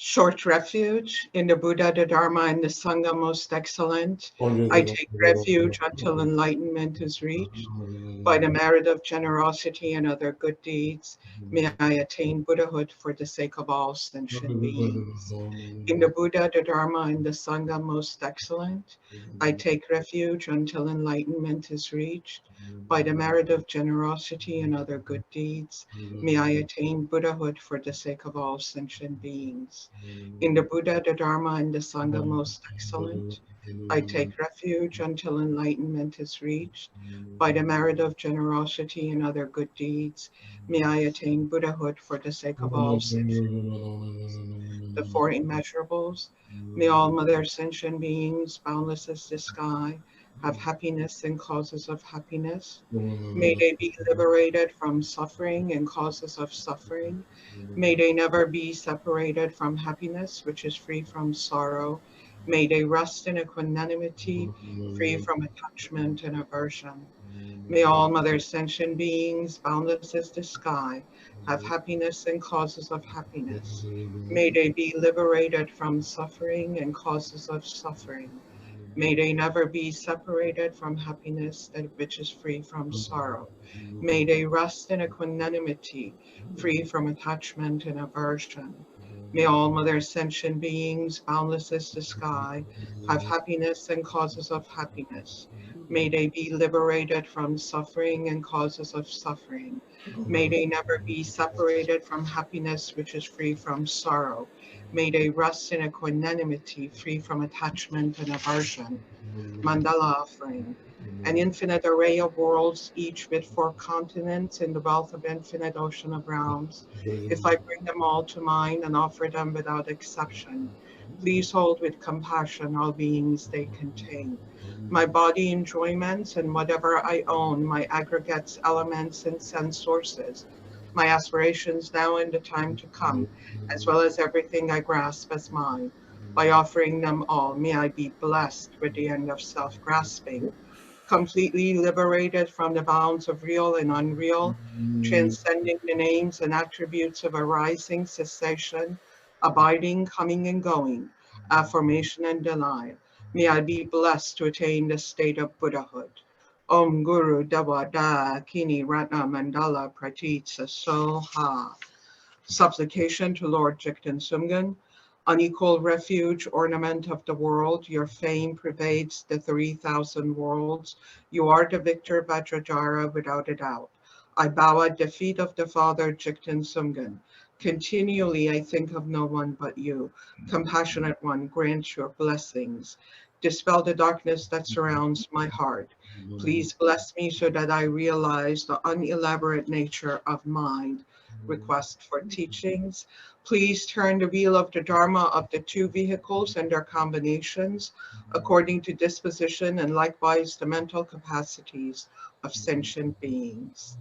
Short refuge in the Buddha, the Dharma, and the Sangha most excellent. I take refuge until enlightenment is reached. By the merit of generosity and other good deeds, may I attain Buddhahood for the sake of all sentient beings. In the Buddha, the Dharma, and the Sangha most excellent, I take refuge until enlightenment is reached. By the merit of generosity and other good deeds, may I attain Buddhahood for the sake of all sentient beings. In the Buddha, the Dharma, and the Sangha most excellent, I take refuge until enlightenment is reached. By the merit of generosity and other good deeds, may I attain Buddhahood for the sake of all sentient beings. The four immeasurables, may all Mother sentient beings, boundless as the sky, have happiness and causes of happiness. May they be liberated from suffering and causes of suffering. May they never be separated from happiness, which is free from sorrow. May they rest in equanimity, free from attachment and aversion. May all Mother sentient beings, boundless as the sky, have happiness and causes of happiness. May they be liberated from suffering and causes of suffering. May they never be separated from happiness, that which is free from sorrow. May they rest in equanimity, free from attachment and aversion. May all Mother sentient beings, boundless as the sky, have happiness and causes of happiness. May they be liberated from suffering and causes of suffering. May they never be separated from happiness, which is free from sorrow. May they rest in equanimity, free from attachment and aversion. Mandala offering. An infinite array of worlds, each with four continents in the wealth of infinite ocean of realms. If I bring them all to mind and offer them without exception, please hold with compassion all beings they contain. My body enjoyments and whatever I own, my aggregates, elements, and sense sources, my aspirations now and the time to come, as well as everything I grasp as mine. By offering them all, may I be blessed with the end of self-grasping, completely liberated from the bounds of real and unreal, transcending the names and attributes of arising, cessation, abiding, coming and going, affirmation and denial. May I be blessed to attain the state of Buddhahood. Om Guru Dewa Da Kini Ratna Mandala Pratitsa Soha. Supplication to Lord Jigten Sumgan. Unequal refuge, ornament of the world, your fame pervades the 3,000 worlds. You are the victor Vajrayana without a doubt. I bow at the feet of the Father Jigten Sumgan. Continually I think of no one but you. Compassionate one, grant your blessings. Dispel the darkness that surrounds my heart. Please bless me so that I realize the unelaborate nature of mind. Request for teachings. Please turn the wheel of the Dharma of the two vehicles and their combinations according to disposition and likewise the mental capacities of sentient beings.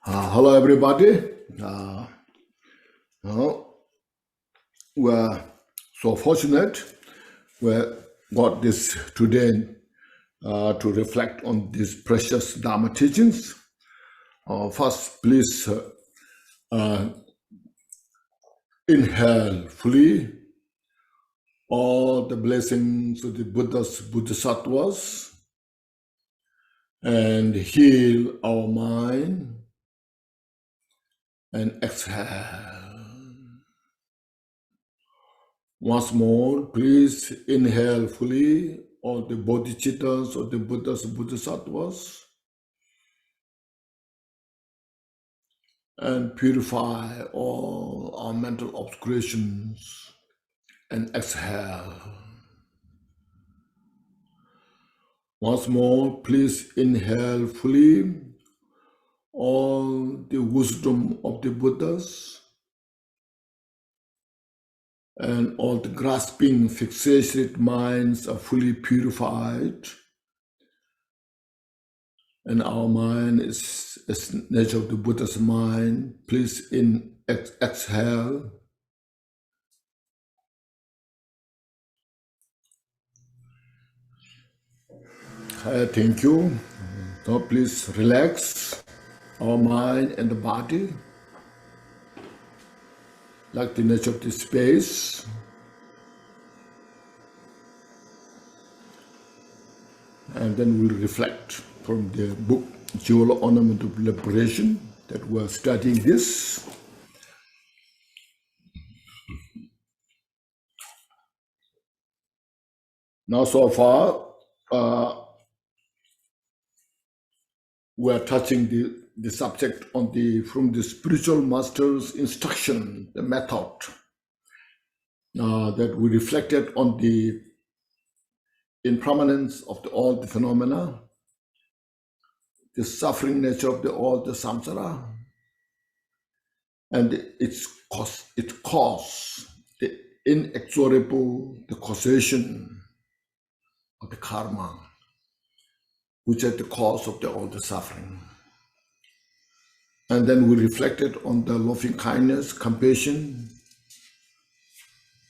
Hello everybody. We're so fortunate we got this today to reflect on these precious Dharma teachings. First, please inhale fully all the blessings of the Buddha's Bodhisattvas and heal our mind and exhale. Once more, please inhale fully all the bodhicittas of the Buddha's Bodhisattvas and purify all our mental obscurations and exhale. Once more, please inhale fully all the wisdom of the Buddhas and all the grasping, fixated minds are fully purified. And our mind is nature of the Buddha's mind. Please exhale. Thank you. Now please relax our mind and the body, like the nature of the space. And then we'll reflect from the book Jewel Ornament of Liberation that we're studying this. Now so far, we're touching the subject on from the spiritual master's instruction, the method that we reflected on the impermanence of all the phenomena, the suffering nature of all the samsara, and its cause, the inexorable, the causation of the karma, which is the cause of all the suffering. And then we reflected on the loving kindness, compassion,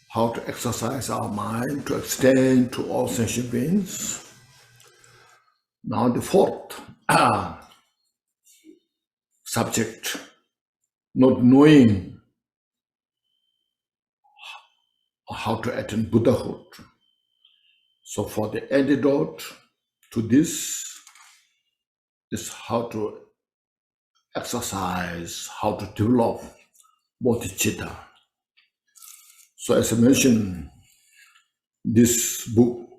how to exercise our mind to extend to all sentient beings. Now the fourth subject, not knowing how to attain Buddhahood. So for the antidote to this is how to exercise, how to develop Bodhicitta. So as I mentioned, this book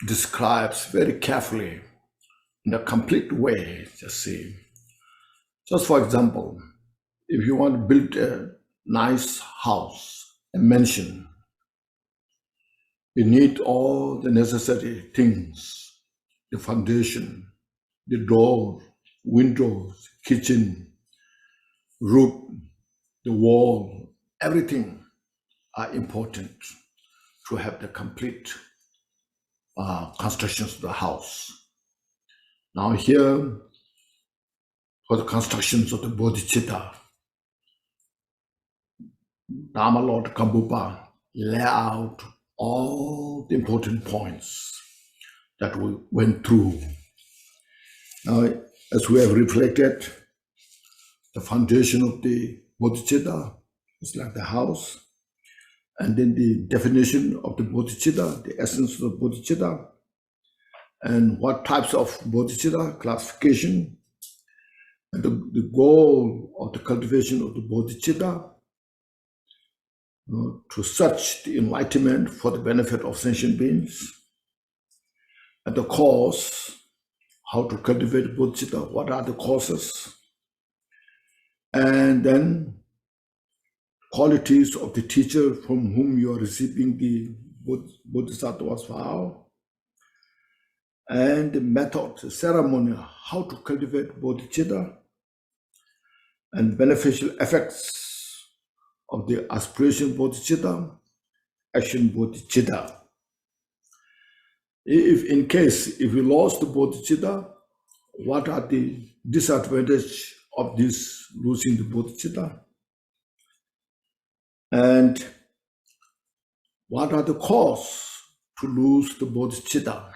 describes very carefully, in a complete way, just for example, if you want to build a nice house, a mansion, you need all the necessary things, the foundation, the door, windows, kitchen, roof, the wall, everything are important to have the complete constructions of the house. Now here, for the constructions of the Bodhicitta, Dharma Lord Gampopa lay out all the important points that we went through. Now, as we have reflected, the foundation of the Bodhicitta is like the house, and then the definition of the Bodhicitta, the essence of the Bodhicitta, and what types of Bodhicitta, classification, and the goal of the cultivation of the Bodhicitta to search the enlightenment for the benefit of sentient beings, and the cause, how to cultivate Bodhicitta, what are the causes, and then qualities of the teacher from whom you are receiving the Bodhisattva's vow, and the method, the ceremony, how to cultivate Bodhicitta, and beneficial effects of the aspiration Bodhicitta, action Bodhicitta. If we lost the Bodhicitta, what are the disadvantages of this losing the Bodhicitta? And what are the causes to lose the Bodhicitta?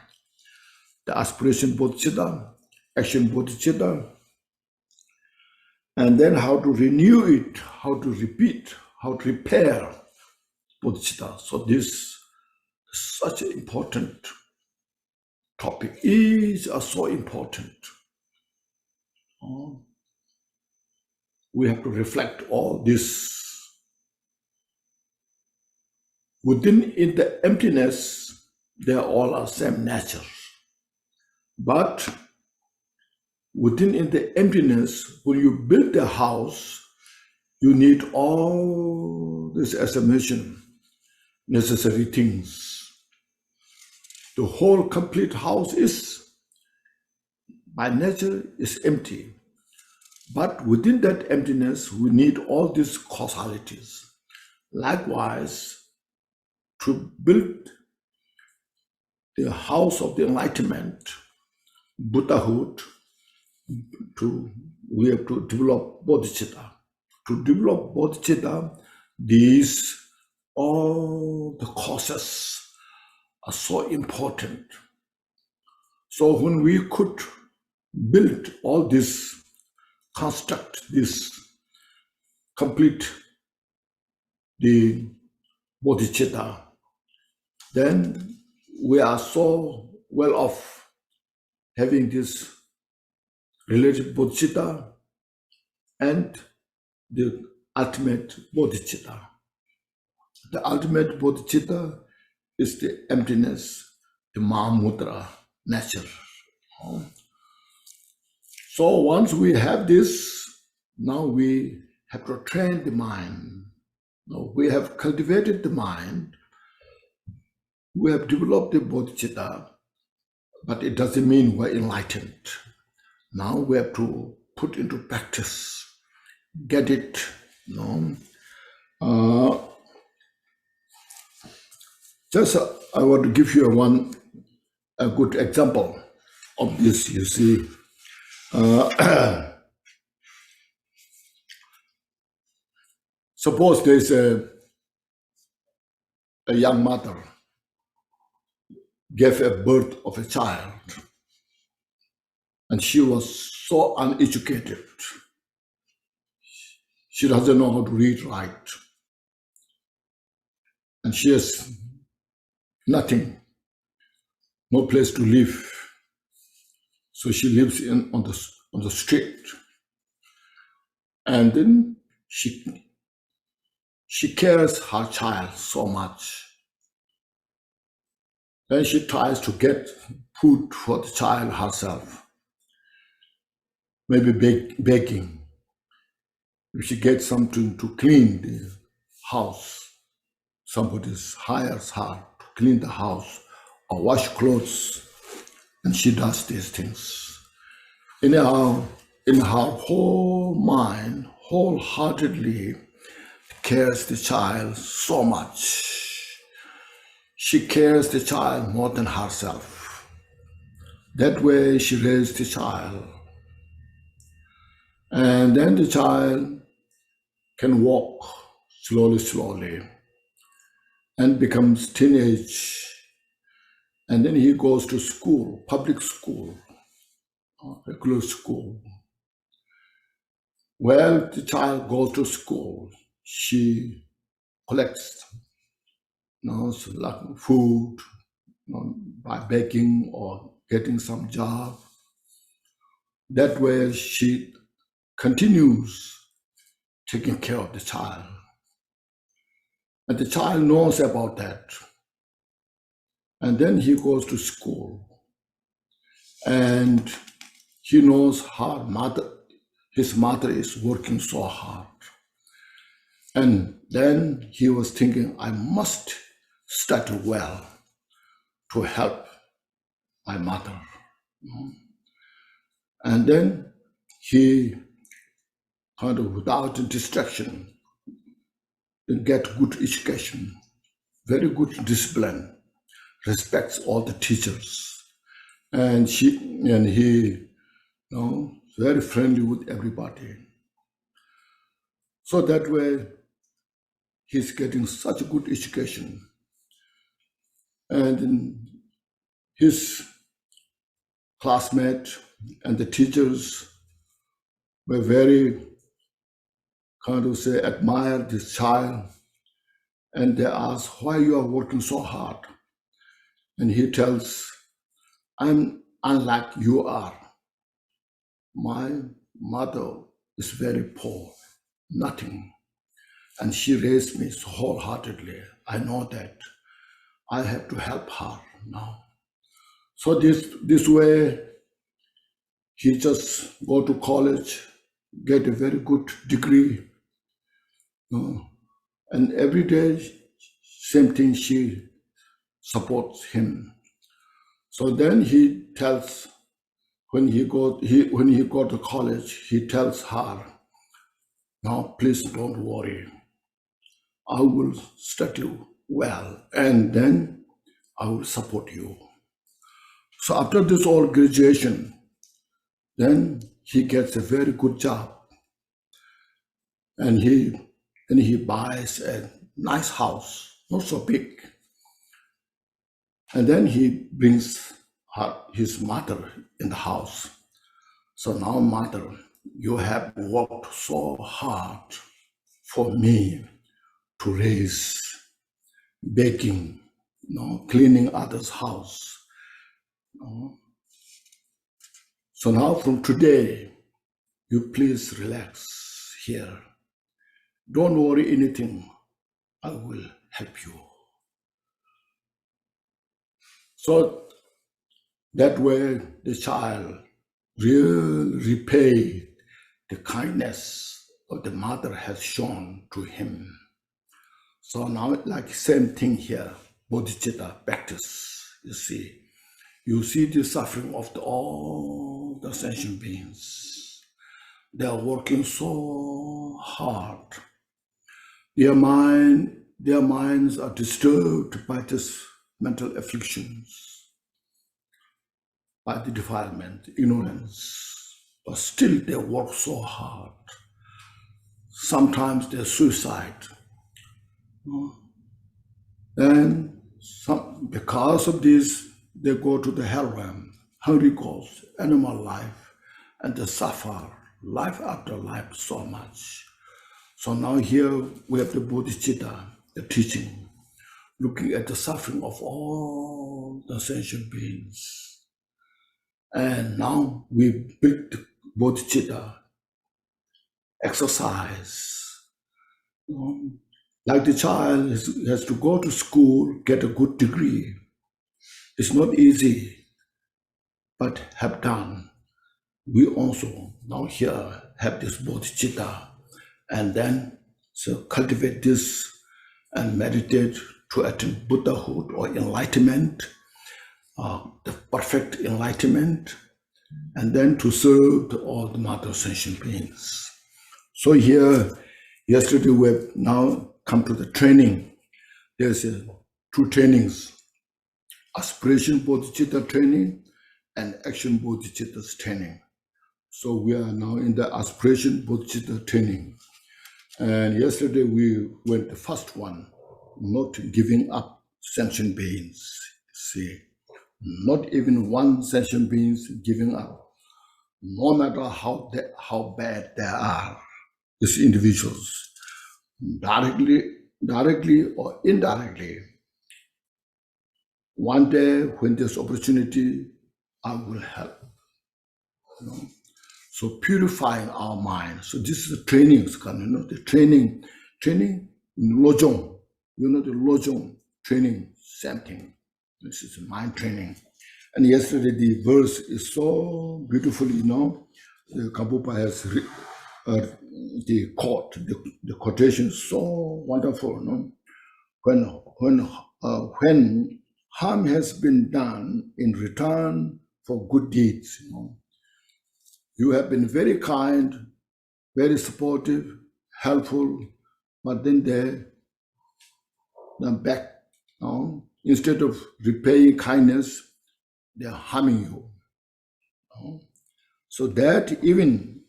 The aspiration Bodhicitta, action Bodhicitta, and then how to renew it, how to repeat, how to repair Bodhicitta. So this is such an important topic. Each are so important. We have to reflect all this. Within in the emptiness, they all are same nature. But within in the emptiness, when you build a house, you need all this, as I mentioned, necessary things The whole complete house is, by nature, is empty. But within that emptiness, we need all these causalities. Likewise, to build the house of the enlightenment, Buddhahood, we have to develop Bodhicitta. To develop Bodhicitta, these all the causes are so important. So when we could build all this, construct this, complete the Bodhicitta, then we are so well off having this related Bodhicitta and the ultimate Bodhicitta. The ultimate Bodhicitta is the emptiness, the Mahamudra nature. So once we have this, now we have to train the mind. Now we have cultivated the mind, we have developed the Bodhicitta, but it doesn't mean we're enlightened. Now we have to put into practice, get it, I want to give you a good example of this. You see, suppose there's a young mother gave a birth of a child, and she was so uneducated. She doesn't know how to read, write, and she has nothing, no place to live. So she lives on the street, and then she cares her child so much. Then she tries to get food for the child herself, maybe baking. If she gets something to clean the house, somebody hires her to clean the house or wash clothes, and she does these things. Anyhow, in her whole mind, wholeheartedly cares the child so much. She cares the child more than herself. That way she raised the child. And then the child can walk slowly and becomes teenage. And then he goes to school, public school, regular school. Well, the child goes to school. She collects like food, by baking or getting some job. That way she continues taking care of the child. And the child knows about that. And then he goes to school. And he knows his mother is working so hard. And then he was thinking, I must study well to help my mother. And then he kind of, without distraction, get good education, very good discipline, respects all the teachers, and he very friendly with everybody. So that way he's getting such a good education. And his classmates and the teachers were very admire this child, and they ask why you are working so hard. And he tells, I'm unlike you are. My mother is very poor, nothing, and she raised me so wholeheartedly. I know that I have to help her now. So this way, he just go to college, get a very good degree, and every day, same thing, she supports him. So then he tells, when he go to college, he tells her, now please don't worry. I will study well, and then I will support you. So after this all graduation, then he gets a very good job, and he buys a nice house, not so big, and then he brings his mother in the house. So now, mother, you have worked so hard for me to raise, baking, cleaning others' house. So now from today, you please relax here. Don't worry anything. I will help you. So that way the child will repay the kindness of the mother has shown to him. So now, like same thing here, Bodhicitta practice, you see. You see the suffering of all the sentient beings. They are working so hard. Their minds are disturbed by this mental afflictions, by the defilement, ignorance. But still they work so hard. Sometimes they suicide. And because of this, they go to the hell realm, hungry ghosts, animal life, and they suffer life after life so much. So now here we have the Bodhicitta, the teaching, looking at the suffering of all the sentient beings. And now we build the Bodhicitta exercise. Like the child has to go to school, get a good degree. It's not easy, but have done. We also now here have this Bodhicitta, and then so cultivate this and meditate to attain Buddhahood or enlightenment, the perfect enlightenment, and then to serve all the mother sentient beings. So here, yesterday we have now come to the training. There's two trainings: aspiration Bodhicitta training and action Bodhicitta's training. So we are now in the aspiration Bodhicitta training. And yesterday we went the first one, not giving up sentient beings. See, not even one sentient beings giving up, no matter how bad they are, these individuals, directly or indirectly. One day when there's opportunity, I will help. So purifying our mind. So this is the training, the training in Lojong. The Lojong training, same thing. This is mind training. And yesterday the verse is so beautifully, the Gampopa has the quote, the quotation is so wonderful. When harm has been done in return for good deeds, you have been very kind, very supportive, helpful, but then they're back. Instead of repaying kindness, they're harming you. So that even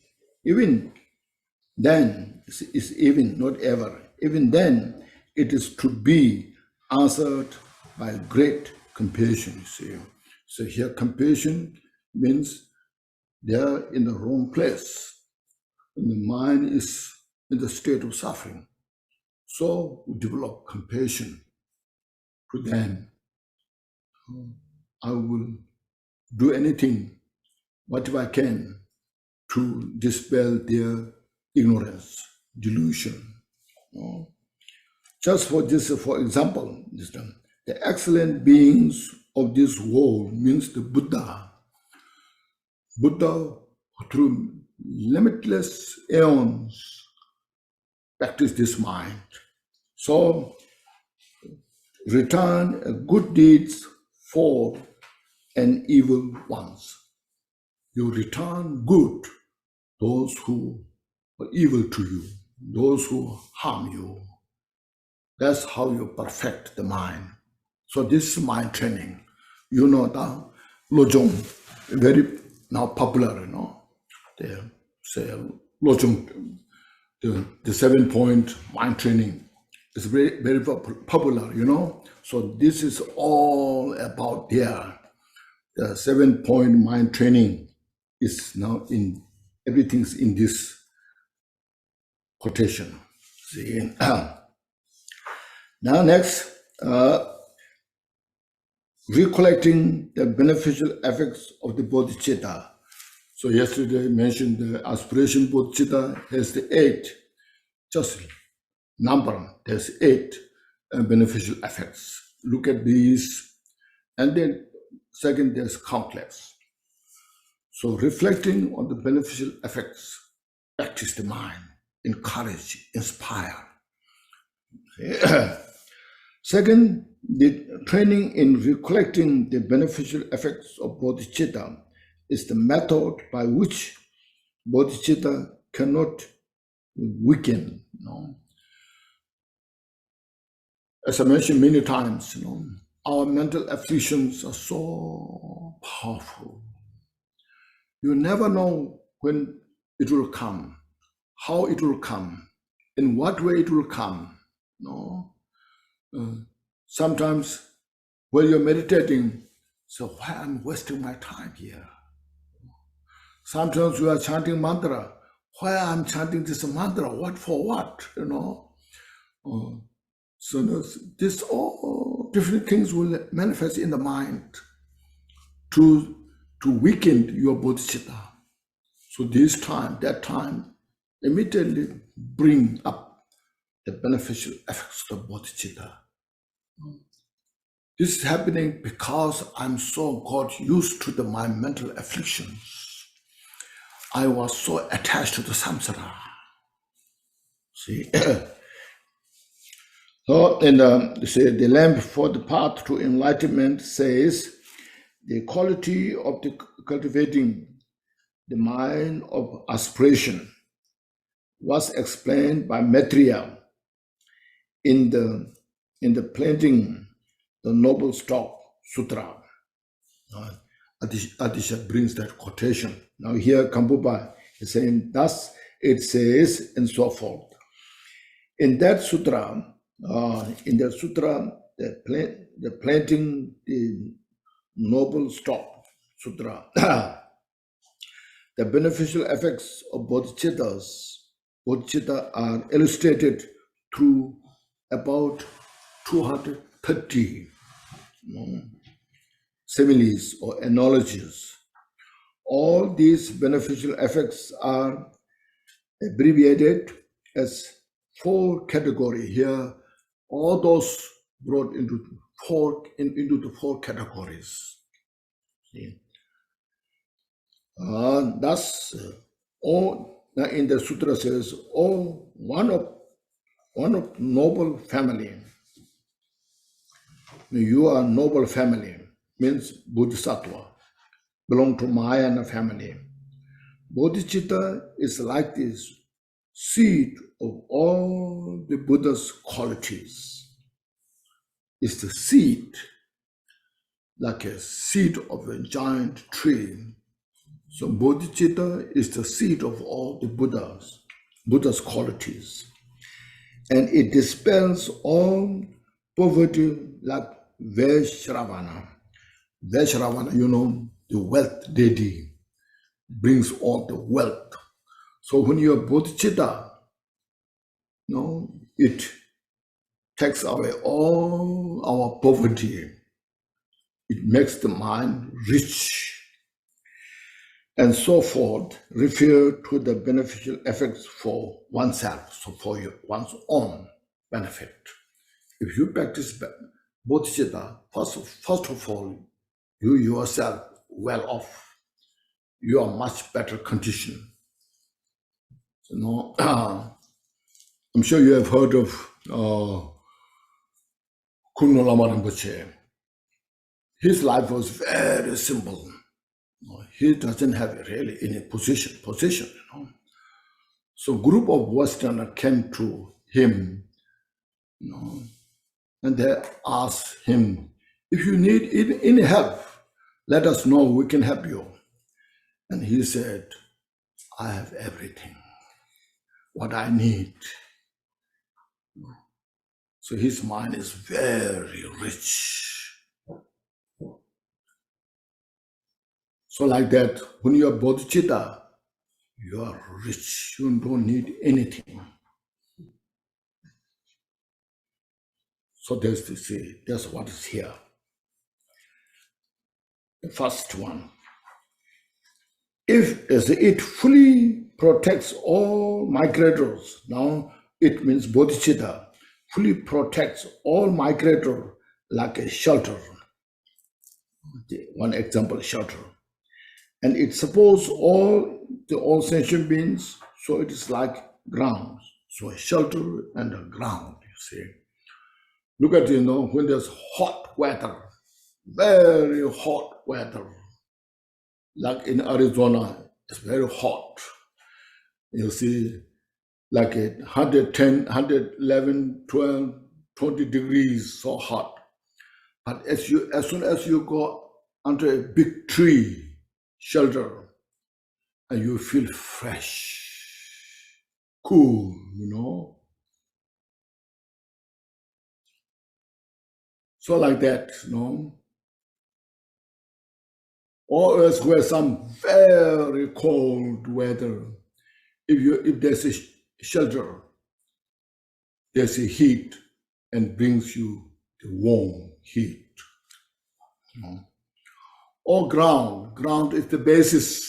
then is even, not ever. Even then, it is to be answered by great compassion. You see. So here, compassion means they are in the wrong place. And the mind is in the state of suffering. So we develop compassion to them. I will do anything, whatever I can, to dispel their ignorance, delusion. Just for this, for example, the excellent beings of this world means the Buddha. Buddha, through limitless aeons, practice this mind. So, return good deeds for and evil ones. You return good those who are evil to you, those who harm you. That's how you perfect the mind. So this is mind training. You know the Lojong, very now popular, They say Lojong, the 7-point mind training is very, very popular, So this is all about there. The 7-point mind training is now in, everything's in this quotation. See? Now next, recollecting the beneficial effects of the Bodhicitta. So yesterday I mentioned the aspiration Bodhicitta has the 8, just number, there's 8 beneficial effects. Look at these. And then second, there's complex. So reflecting on the beneficial effects, practice the mind, encourage, inspire. Second, the training in recollecting the beneficial effects of bodhicitta is the method by which bodhicitta cannot weaken. As I mentioned many times, our mental afflictions are so powerful. You never know when it will come, how it will come, in what way it will come. Sometimes when you're meditating, so why I'm wasting my time here? Sometimes you are chanting mantra, why I'm chanting this mantra, what for what, So this all different things will manifest in the mind to weaken your bodhicitta. So this time, that time, immediately bring up the beneficial effects of bodhicitta. This is happening because I'm so got used to my mental afflictions. I was so attached to the samsara. See? So, the lamp for the path to enlightenment says the quality of the cultivating the mind of aspiration was explained by Maitreya in the planting the noble stock sutra. Adisha brings that quotation. Now here Gampopa is saying, thus it says, and so forth. In that sutra, the planting the noble stock sutra, the beneficial effects of bodhicitta are illustrated through about 230 similes or analogies. All these beneficial effects are abbreviated as 4 categories here. All those brought into the 4 categories. See? Thus, all in the sutra says, one of noble family. You are noble family, means Bodhisattva, belong to Mahayana family. Bodhicitta is like this seed of all the Buddha's qualities. It's the seed, like a seed of a giant tree. So bodhicitta is the seed of all the Buddha's qualities. And it dispels all poverty like Vaishravana. Vaishravana, the wealth deity, brings all the wealth. So when you are bodhicitta, it takes away all our poverty. It makes the mind rich. And so forth, refer to the beneficial effects for oneself, so for one's own benefit. If you practice bodhicitta, first of all, you yourself well off. You are much better condition. So, I'm sure you have heard of Kunno Lama Rinpoche. his life was very simple. He doesn't have really any position. So group of Westerners came to him, and they asked him, if you need any help, let us know, we can help you. And he said, I have everything, what I need. So his mind is very rich. So like that, when you are Bodhicitta, you are rich, you don't need anything. So that's what is here. The first one. If as it fully protects all migrators, now it means Bodhicitta fully protects all migrators like a shelter. One example, shelter. And it supports all sentient beings, so it is like ground. So a shelter and a ground, you see. Look at, when there's hot weather, very hot weather, like in Arizona, it's very hot. You see, like 110, 111, 12, 20 degrees, so hot. But as soon as you go under a big tree, shelter, and you feel fresh, cool, So like that, Or else where some very cold weather, if there's a shelter, there's a heat and brings you the warm heat. Or ground is the basis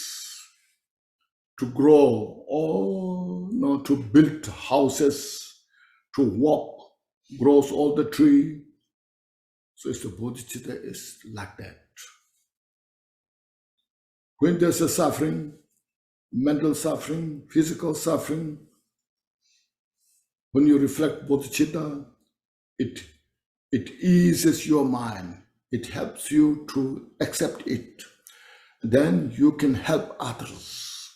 to grow, or to build houses, to walk, grows all the tree. So it's the Bodhicitta is like that. When there's a suffering, mental suffering, physical suffering, when you reflect Bodhicitta, it eases your mind. It helps you to accept it. Then you can help others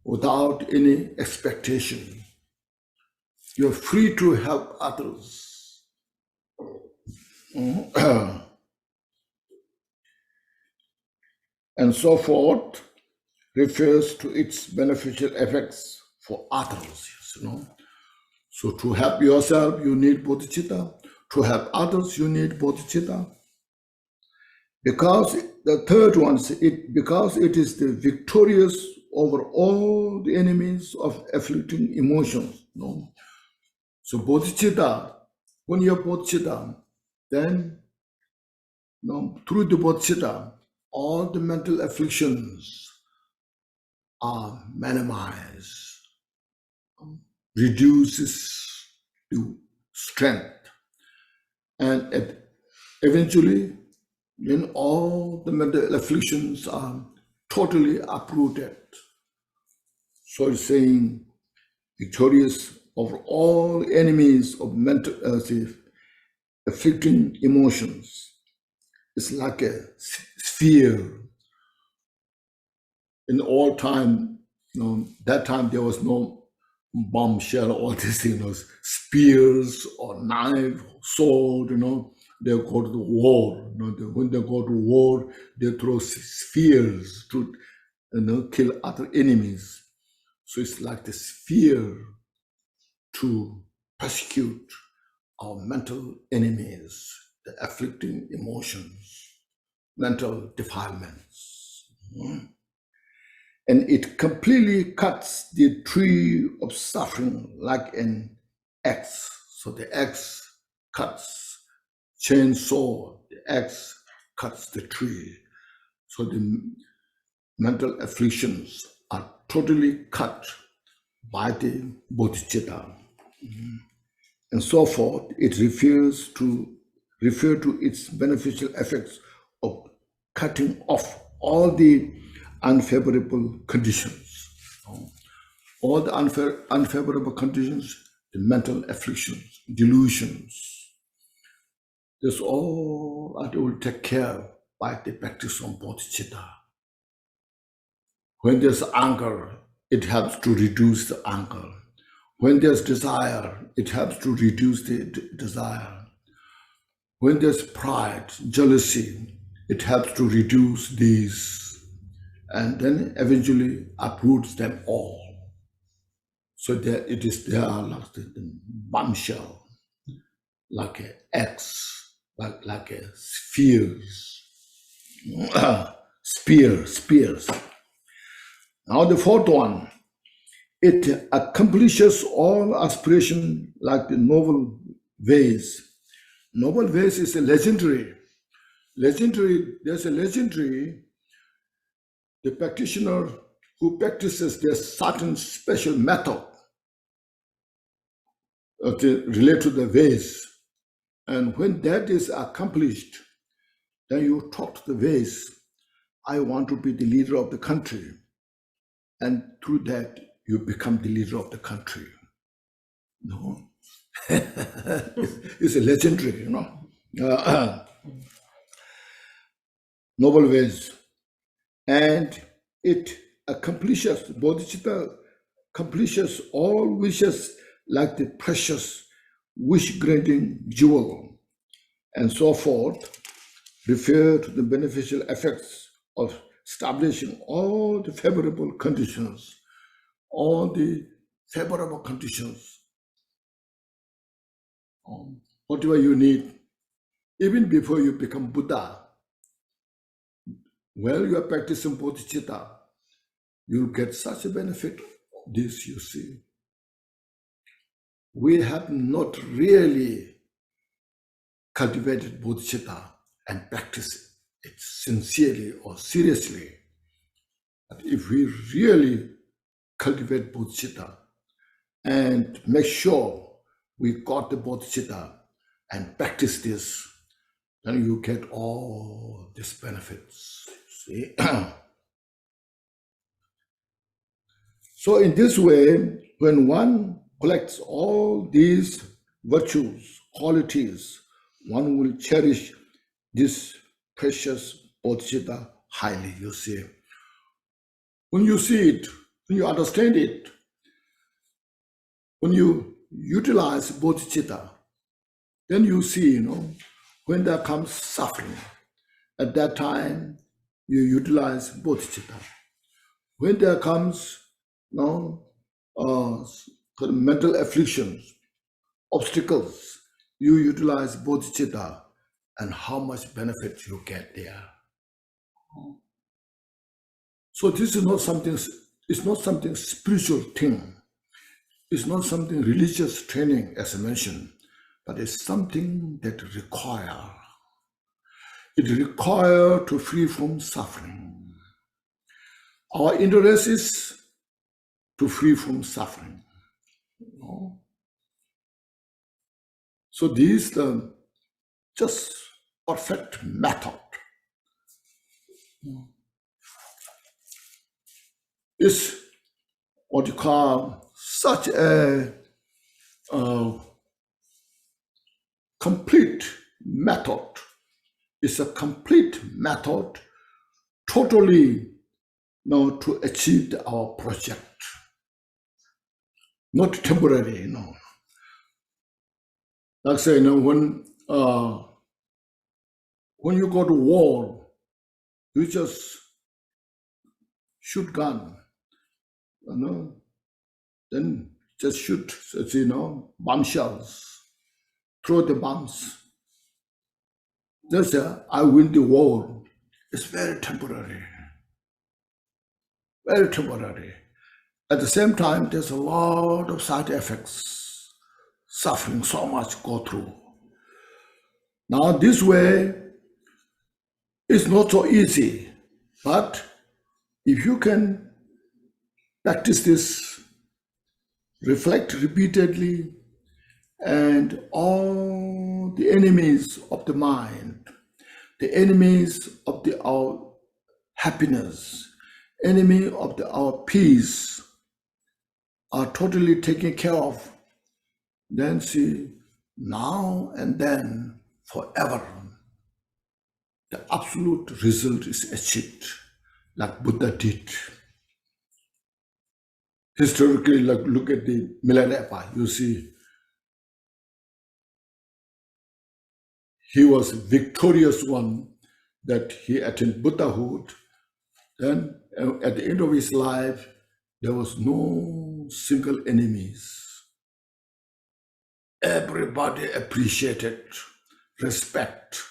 without any expectation. You're free to help others. And so forth refers to its beneficial effects for others, So to help yourself, you need Bodhicitta. To help others, you need Bodhicitta. Because the third one, because it is the victorious over all the enemies of afflicting emotions. So Bodhicitta, when you're Bodhicitta, then through the Bodhicitta, all the mental afflictions are minimized, reduces to strength, and eventually, then all the mental afflictions are totally uprooted. So it's saying victorious over all enemies of mental afflicting emotions. It's like a sphere. In all time, that time there was no bombshell, all these things, spears or knife, sword, they go to the war. When they go to war, they throw spears to kill other enemies. So it's like the sphere to persecute our mental enemies, the afflicting emotions, mental defilements. And it completely cuts the tree of suffering like an axe. So the axe cuts, chainsaw, the axe cuts the tree. So the mental afflictions are totally cut by the Bodhicitta. And so forth. It refers to its beneficial effects of cutting off all the unfavorable conditions. All the unfavorable conditions, the mental afflictions, delusions, This all I will take care by the practice of Bodhicitta. When there's anger, it helps to reduce the anger. When there's desire, it helps to reduce the desire. When there's pride, jealousy, it helps to reduce these, and then eventually uproots them all. So that it is there like the bombshell, like an X, like a spears. Spears. Now the fourth one, it accomplishes all aspiration like the noble vase. Noble vase is a legendary. There's a legendary, the practitioner who practices this certain special method relate to the vase. And when that is accomplished, then you talk to the vase, I want to be the leader of the country. And through that, you become the leader of the country. No, it's a legendary, noble vase. And it accomplishes, Bodhicitta accomplishes all wishes like the precious wish-granting jewel, and so forth, refer to the beneficial effects of establishing all the favorable conditions, whatever you need, even before you become Buddha. While you are practicing Bodhicitta, you'll get such a benefit of this, you see. We have not really cultivated Bodhicitta and practiced it sincerely or seriously. But if we really cultivate Bodhicitta and make sure we got the Bodhicitta and practice this, then you get all these benefits. See? So in this way, when one collects all these virtues, qualities, one will cherish this precious Bodhicitta highly, you see. When you see it, when you understand it, when you utilize Bodhicitta, then you see, when there comes suffering, at that time you utilize Bodhicitta. When there comes, mental afflictions, obstacles, you utilize Bodhicitta, and how much benefit you get there. So this is not something, it's not something spiritual thing. It's not something religious training, as I mentioned, but it's something that it requires to free from suffering. Our interest is to free from suffering. So this is the just perfect method. It's what you call such a complete method. It's a complete method, totally to achieve our project, not temporary. Like say, when you go to war, you just shoot gun, then just shoot, bomb shells, throw the bombs. That's I win the war. It's very temporary. Very temporary. At the same time, there's a lot of side effects, suffering so much go through. Now this way is not so easy, but if you can practice this, reflect repeatedly, and all the enemies of the mind, the enemies of our happiness, enemy of our peace are totally taken care of, then see, now and then forever. The absolute result is achieved, like Buddha did. Historically, like look at the Milarepa, you see, he was a victorious one, that he attained Buddhahood. Then at the end of his life, there was no single enemies. Everybody appreciated, respect,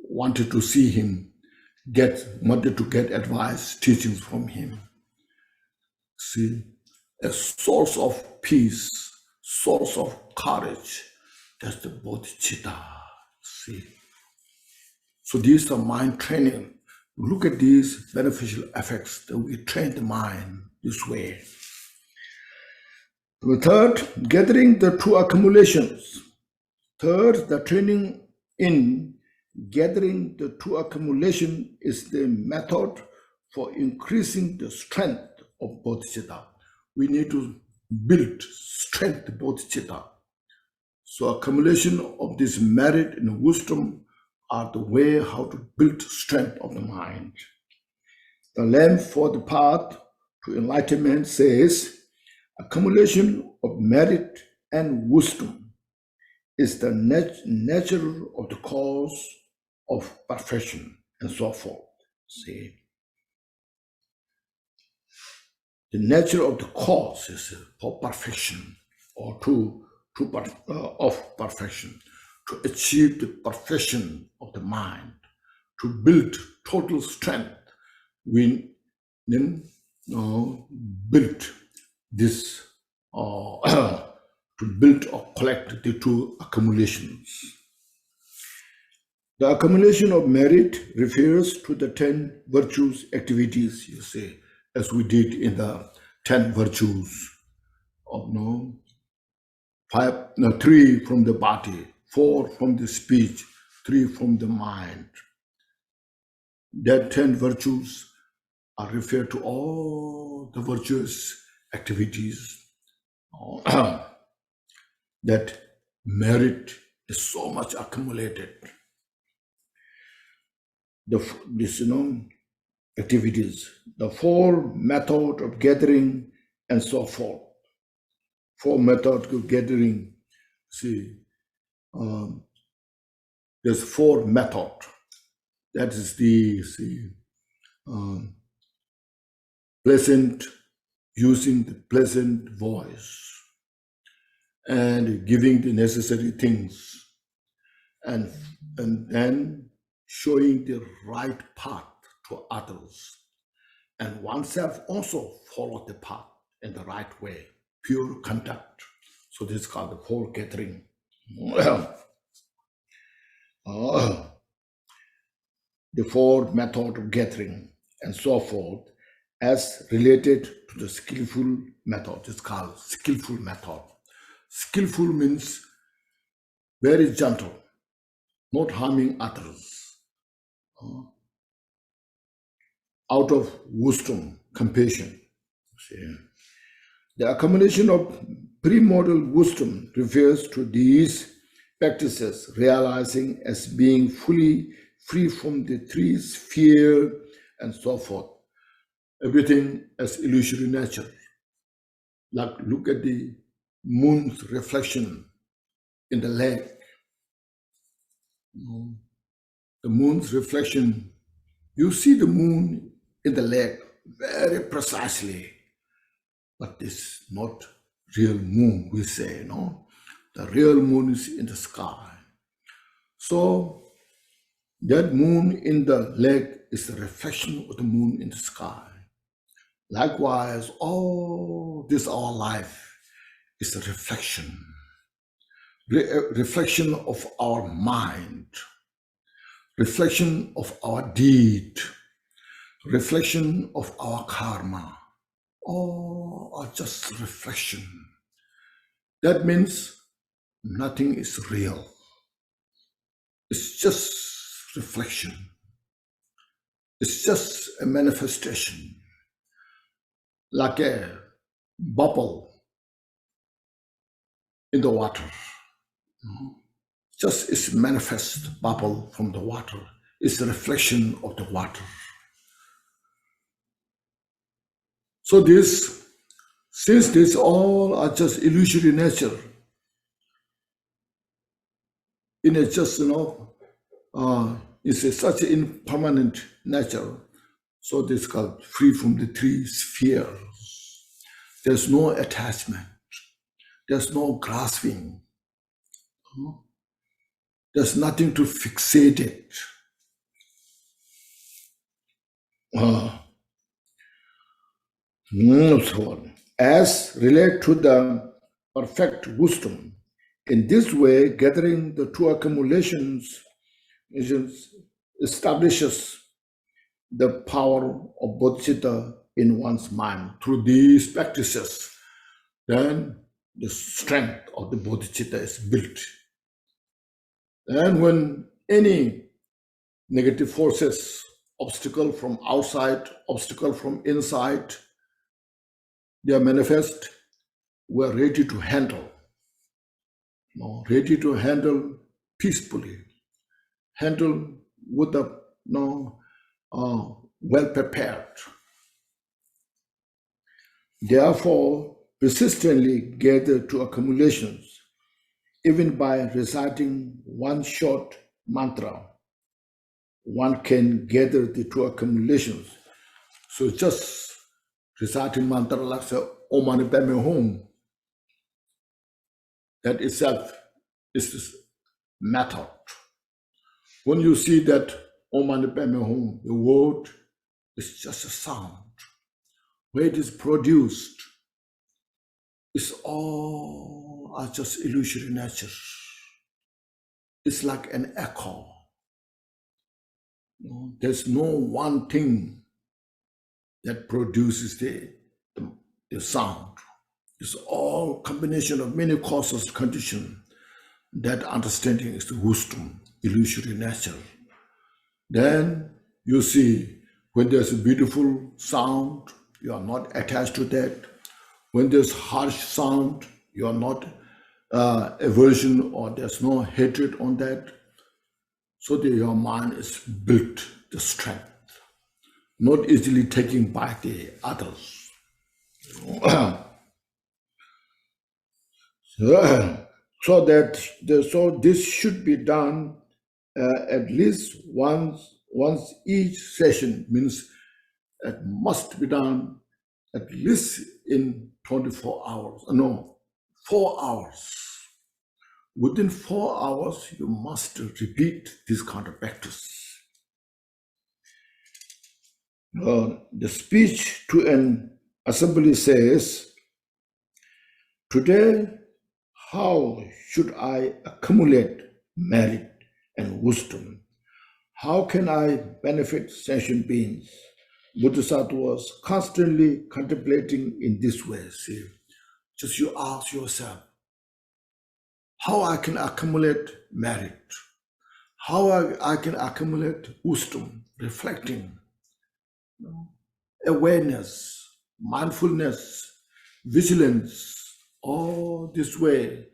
wanted to see him, wanted to get advice, teachings from him. See, a source of peace, source of courage, that's the Bodhicitta. See. So these are mind training. Look at these beneficial effects that we train the mind this way. The third, gathering the true accumulations. Third, the training in gathering the true accumulation is the method for increasing the strength of Bodhicitta. We need to build strength of Bodhicitta. So accumulation of this merit and wisdom are the way how to build strength of the mind. The lamp for the path to enlightenment says, accumulation of merit and wisdom is the nature of the cause of perfection, and so forth. See, the nature of the cause is for perfection, or of perfection, to achieve the perfection of the mind, to build total strength. We then build this, to build or collect the two accumulations. The accumulation of merit refers to the 10 virtues activities, you say, as we did in the 10 virtues of 3 from the body, 4 from the speech, 3 from the mind. That 10 virtues are referred to all the virtuous activities that merit is so much accumulated. Activities, the 4 method of gathering and so forth. 4 method of gathering. See, there's 4 method. That is the pleasant, using the pleasant voice and giving the necessary things, and then showing the right path to others, and oneself also follow the path in the right way, pure conduct. So this is called the 4 gathering. The 4 method of gathering and so forth, as related to the skillful method. It's called skillful method. Skillful means very gentle, not harming others, out of wisdom, compassion. See? The accumulation of premortal wisdom refers to these practices, realizing as being fully free from the 3 spheres and so forth. Everything as illusory nature. Like look at the moon's reflection in the lake. The moon's reflection, you see the moon in the lake very precisely, but it's not real moon, we say, no? The real moon is in the sky. So that moon in the lake is the reflection of the moon in the sky. Likewise, all this our life is a reflection. Reflection of our mind, reflection of our deed, reflection of our karma. All are just reflection. That means nothing is real. It's just reflection. It's just a manifestation, like a bubble in the water. just is manifest bubble from the water. It's a reflection of the water. So since this all are just illusory nature, in a just it's such an impermanent nature. So this is called free from the three spheres. There's no attachment. There's no grasping. There's nothing to fixate it. So on. As relate to the perfect wisdom, in this way, gathering the two accumulations establishes the power of Bodhicitta in one's mind. Through these practices, then the strength of the Bodhicitta is built. And when any negative forces, obstacle from outside, obstacle from inside, they are manifest, we are ready to handle. Ready to handle peacefully, handle with a well prepared. Therefore, persistently gather to accumulations, even by reciting one short mantra, one can gather the two accumulations. So just reciting mantra like say, Om Mani Padme Hum, that itself is this method. When you see that Om Mani Padme Hum, the word is just a sound. Where it is produced, it's all are just illusory nature. It's like an echo. There's no one thing that produces the sound. It's all combination of many causes, condition. That understanding is the wisdom, illusory nature. Then you see when there's a beautiful sound, you are not attached to that. When there's harsh sound, you are not aversion or there's no hatred on that. So that your mind is built the strength, not easily taken by the others. So this should be done at least once each session, means it must be done at least in 24 hours. No, 4 hours. Within 4 hours, you must repeat this kind of practice. The speech to an assembly says, today, how should I accumulate merit and wisdom? How can I benefit sentient beings? Bodhisattva was constantly contemplating in this way. See, just you ask yourself, how I can accumulate merit, how I can accumulate wisdom, reflecting, awareness, mindfulness, vigilance, all this way,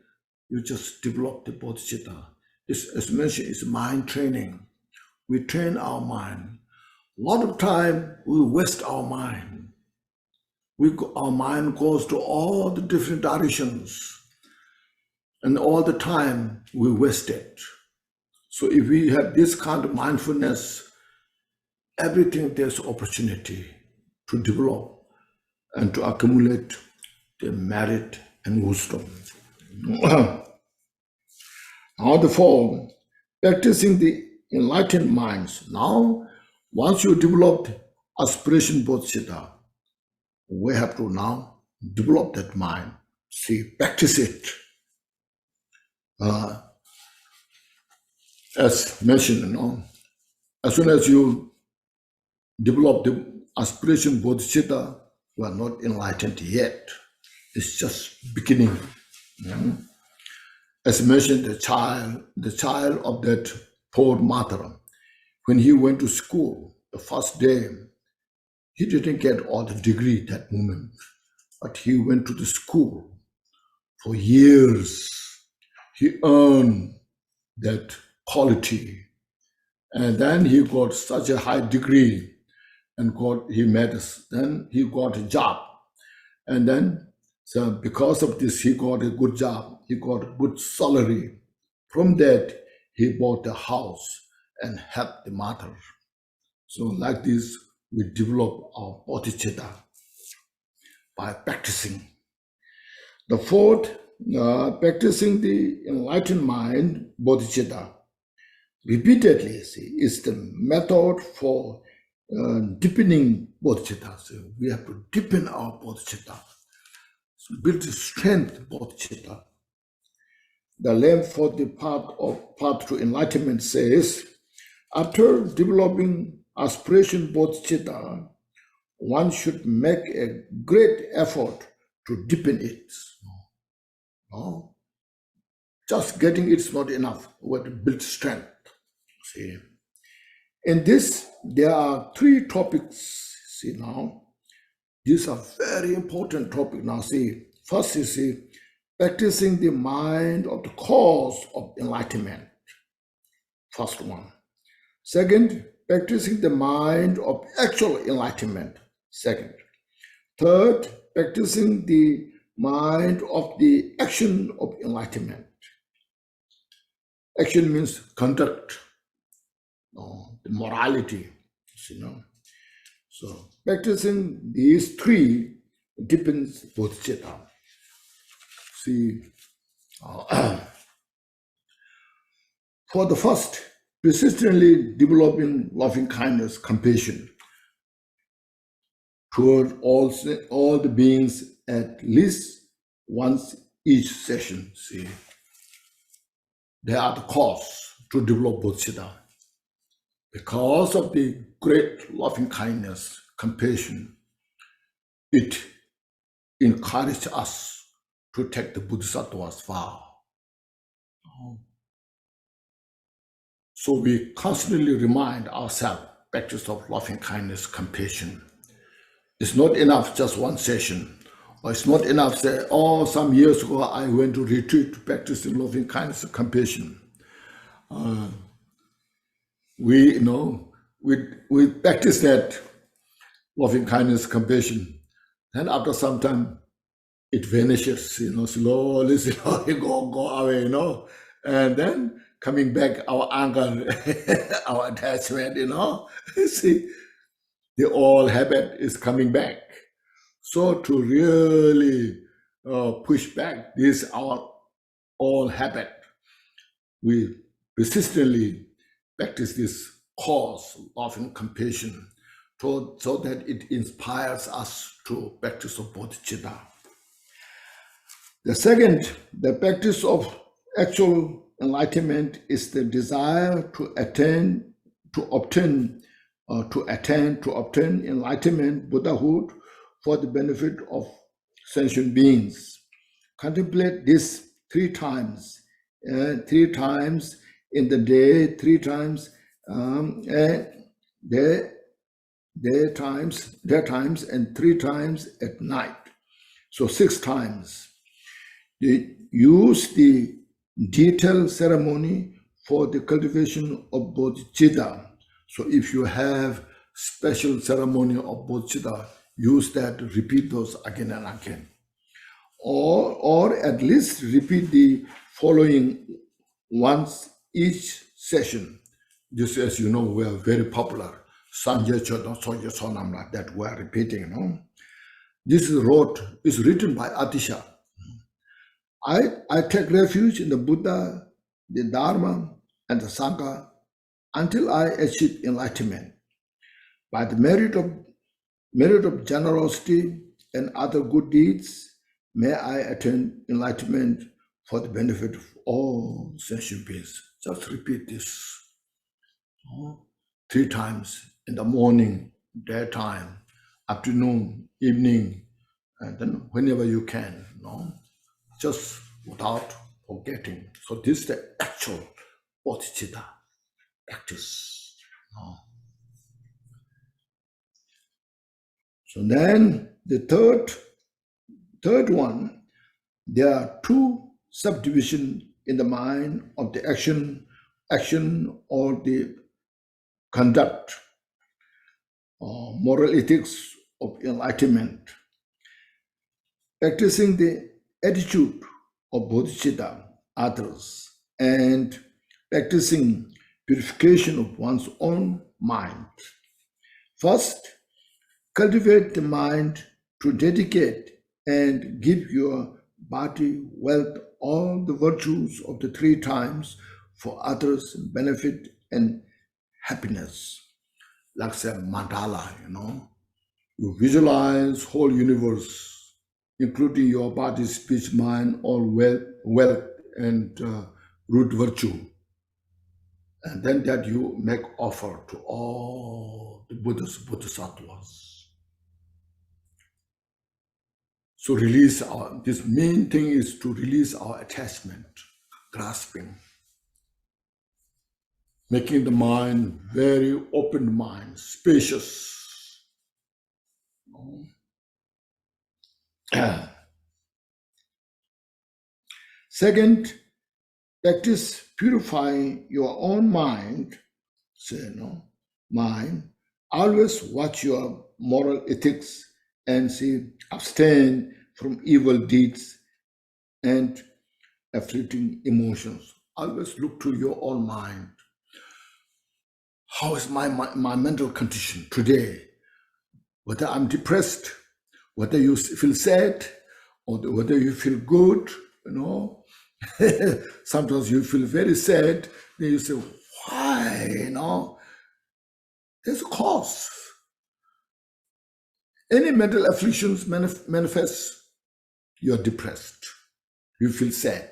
you just develop the Bodhicitta. As mentioned, it's mind training. We train our mind. A lot of time we waste our mind. Our mind goes to all the different directions, and all the time we waste it. So if we have this kind of mindfulness, everything there's opportunity to develop and to accumulate the merit and wisdom. Now, therefore, practicing the enlightened minds. Now, once you developed aspiration Bodhicitta, we have to now develop that mind. See, practice it. As mentioned, as soon as you develop the aspiration Bodhicitta, you are not enlightened yet. It's just beginning. As mentioned, the child of that poor mother, when he went to school the first day, he didn't get all the degree that moment, but he went to the school for years. He earned that quality. And then he got such a high degree and then he got a job. And then, so because of this, he got a good job, he got a good salary. From that, he bought a house and helped the mother. So like this, we develop our bodhicitta by practicing. The fourth, practicing the enlightened mind, bodhicitta, repeatedly, is the method for deepening bodhicitta. So we have to deepen our bodhicitta, so build the strength bodhicitta. The length for the path to enlightenment says, after developing aspiration bodhicitta, one should make a great effort to deepen it. No, just getting it's not enough. We have to build strength. See, in this there are three topics. See now, these are very important topics. Now see, first you see, practicing the mind of the cause of enlightenment. First one. Second, practicing the mind of actual enlightenment. Second. Third, practicing the mind of the action of enlightenment. Action means conduct, the morality, you know. So practicing these three deepens bodhicitta. See, for the first, persistently developing loving kindness, compassion toward all the beings at least once each session. See, they are the cause to develop bodhicitta. Because of the great loving kindness, compassion, it encourages us to take the bodhisattva's vow. So we constantly remind ourselves, practice of loving kindness, compassion. It's not enough just one session, or it's not enough say, oh, some years ago I went to retreat to practice in loving kindness and compassion. We practice that loving kindness, compassion. Then after some time, it vanishes, slowly go away, and then coming back, our anger, our attachment, see, the old habit is coming back. So to really push back this our old habit, we persistently practice this cause of compassion so that it inspires us to practice of bodhicitta. The second, the practice of actual enlightenment is the desire to obtain enlightenment, Buddhahood, for the benefit of sentient beings. Contemplate this 3 times, 3 times in the day, 3 times daytimes, and 3 times at night. So 6 times. They use the detailed ceremony for the cultivation of bodhicitta. So if you have special ceremony of bodhicitta, use that, repeat those again and again. Or at least repeat the following once each session. This, as you know, we are very popular. Sanje Chodon Soja Sonamla, that we are repeating. This is written by Atisha. I take refuge in the Buddha, the Dharma, and the Sangha until I achieve enlightenment. By the merit of generosity and other good deeds, may I attain enlightenment for the benefit of all sentient beings. Just repeat this 3 times in the morning, daytime, afternoon, evening, and then whenever you can, just without forgetting. So this is the actual bodhicitta practice. So then the third one, there are 2 subdivisions in the mind of the action action or the conduct, moral ethics of enlightenment, practicing the attitude of bodhicitta, others, and practicing purification of one's own mind. First, cultivate the mind to dedicate and give your body, wealth, all the virtues of the three times for others' benefit and happiness. Like say mandala, you visualize whole universe, including your body, speech, mind, all wealth and root virtue. And then that you make offer to all the Buddhas, Bodhisattvas. So release this main thing is to release our attachment, grasping, making the mind very open mind, spacious. Second, practice purifying your own mind. Mind. Always watch your moral ethics and abstain from evil deeds and afflicting emotions. Always look to your own mind. How is my mental condition today? Whether I'm depressed, whether you feel sad, or whether you feel good, Sometimes you feel very sad, then you say, why? There's a cause. Any mental afflictions manifest, you're depressed, you feel sad.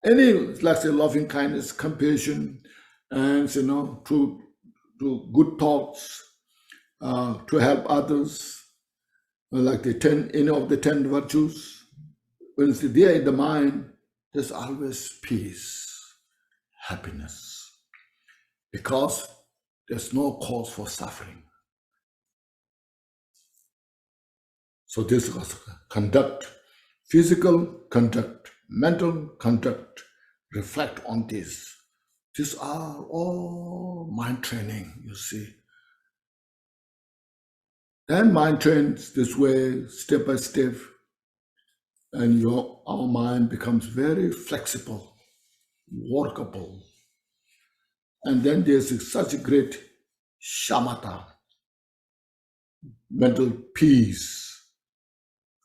Any, like say, loving kindness, compassion, and to good thoughts, to help others, like any of the 10 virtues. When it's there in the mind, there's always peace, happiness, because there's no cause for suffering. So this was conduct, physical conduct, mental conduct, reflect on this. These are all mind training, you see. Then mind trains this way, step by step, and our mind becomes very flexible, workable. And then there's such a great shamatha, mental peace,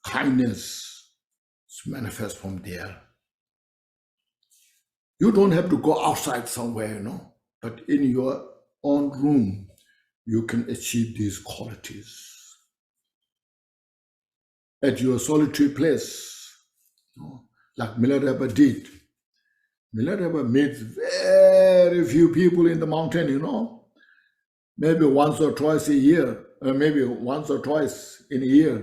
kindness manifests from there. You don't have to go outside somewhere, but in your own room, you can achieve these qualities. At your solitary place, like Milarepa did. Milarepa meets very few people in the mountain, maybe once or twice a year, or maybe once or twice in a year,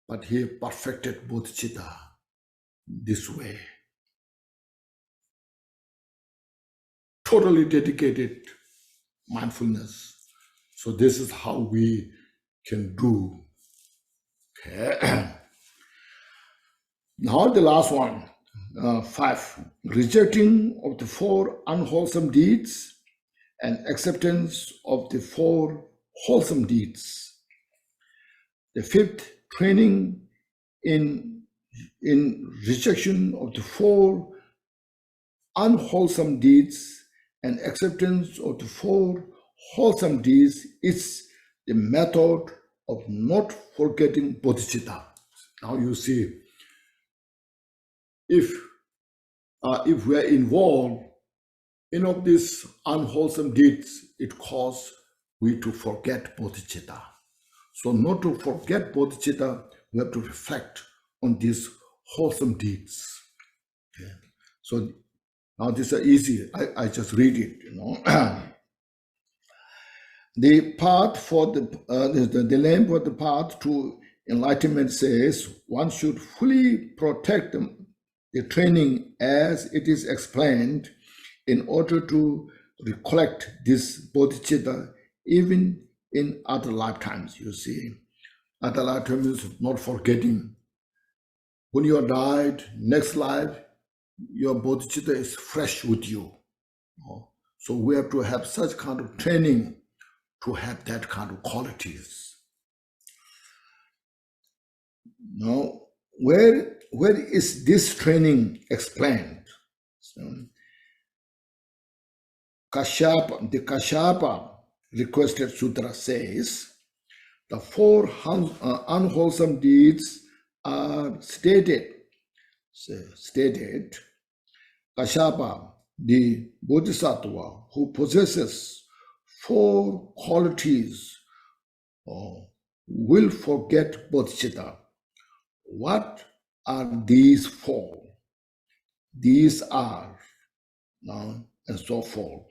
But he perfected bodhicitta this way. Totally dedicated mindfulness. So this is how we can do. Okay. Now the last one, 5, rejecting of the 4 unwholesome deeds and acceptance of the 4 wholesome deeds. The 5th, training in rejection of the 4 unwholesome deeds and acceptance of the 4 wholesome deeds is the method of not forgetting bodhicitta. Now you see, if we are involved in of these unwholesome deeds, it causes we to forget bodhicitta. So not to forget bodhicitta, we have to reflect on these wholesome deeds. Okay. So now these are easy. I just read it, The path for the name for the path to enlightenment says one should fully protect the training as it is explained in order to recollect this bodhicitta even in other lifetimes, you see. Other lifetimes is not forgetting. When you are died, next life, your bodhicitta is fresh with you. So we have to have such kind of training to have that kind of qualities. Now, where is this training explained? So, the Kashyapa requested sutra says, the four unwholesome deeds are stated. Kashyapa, the bodhisattva who possesses four qualities, will forget bodhicitta. What are these four? These are, and so forth.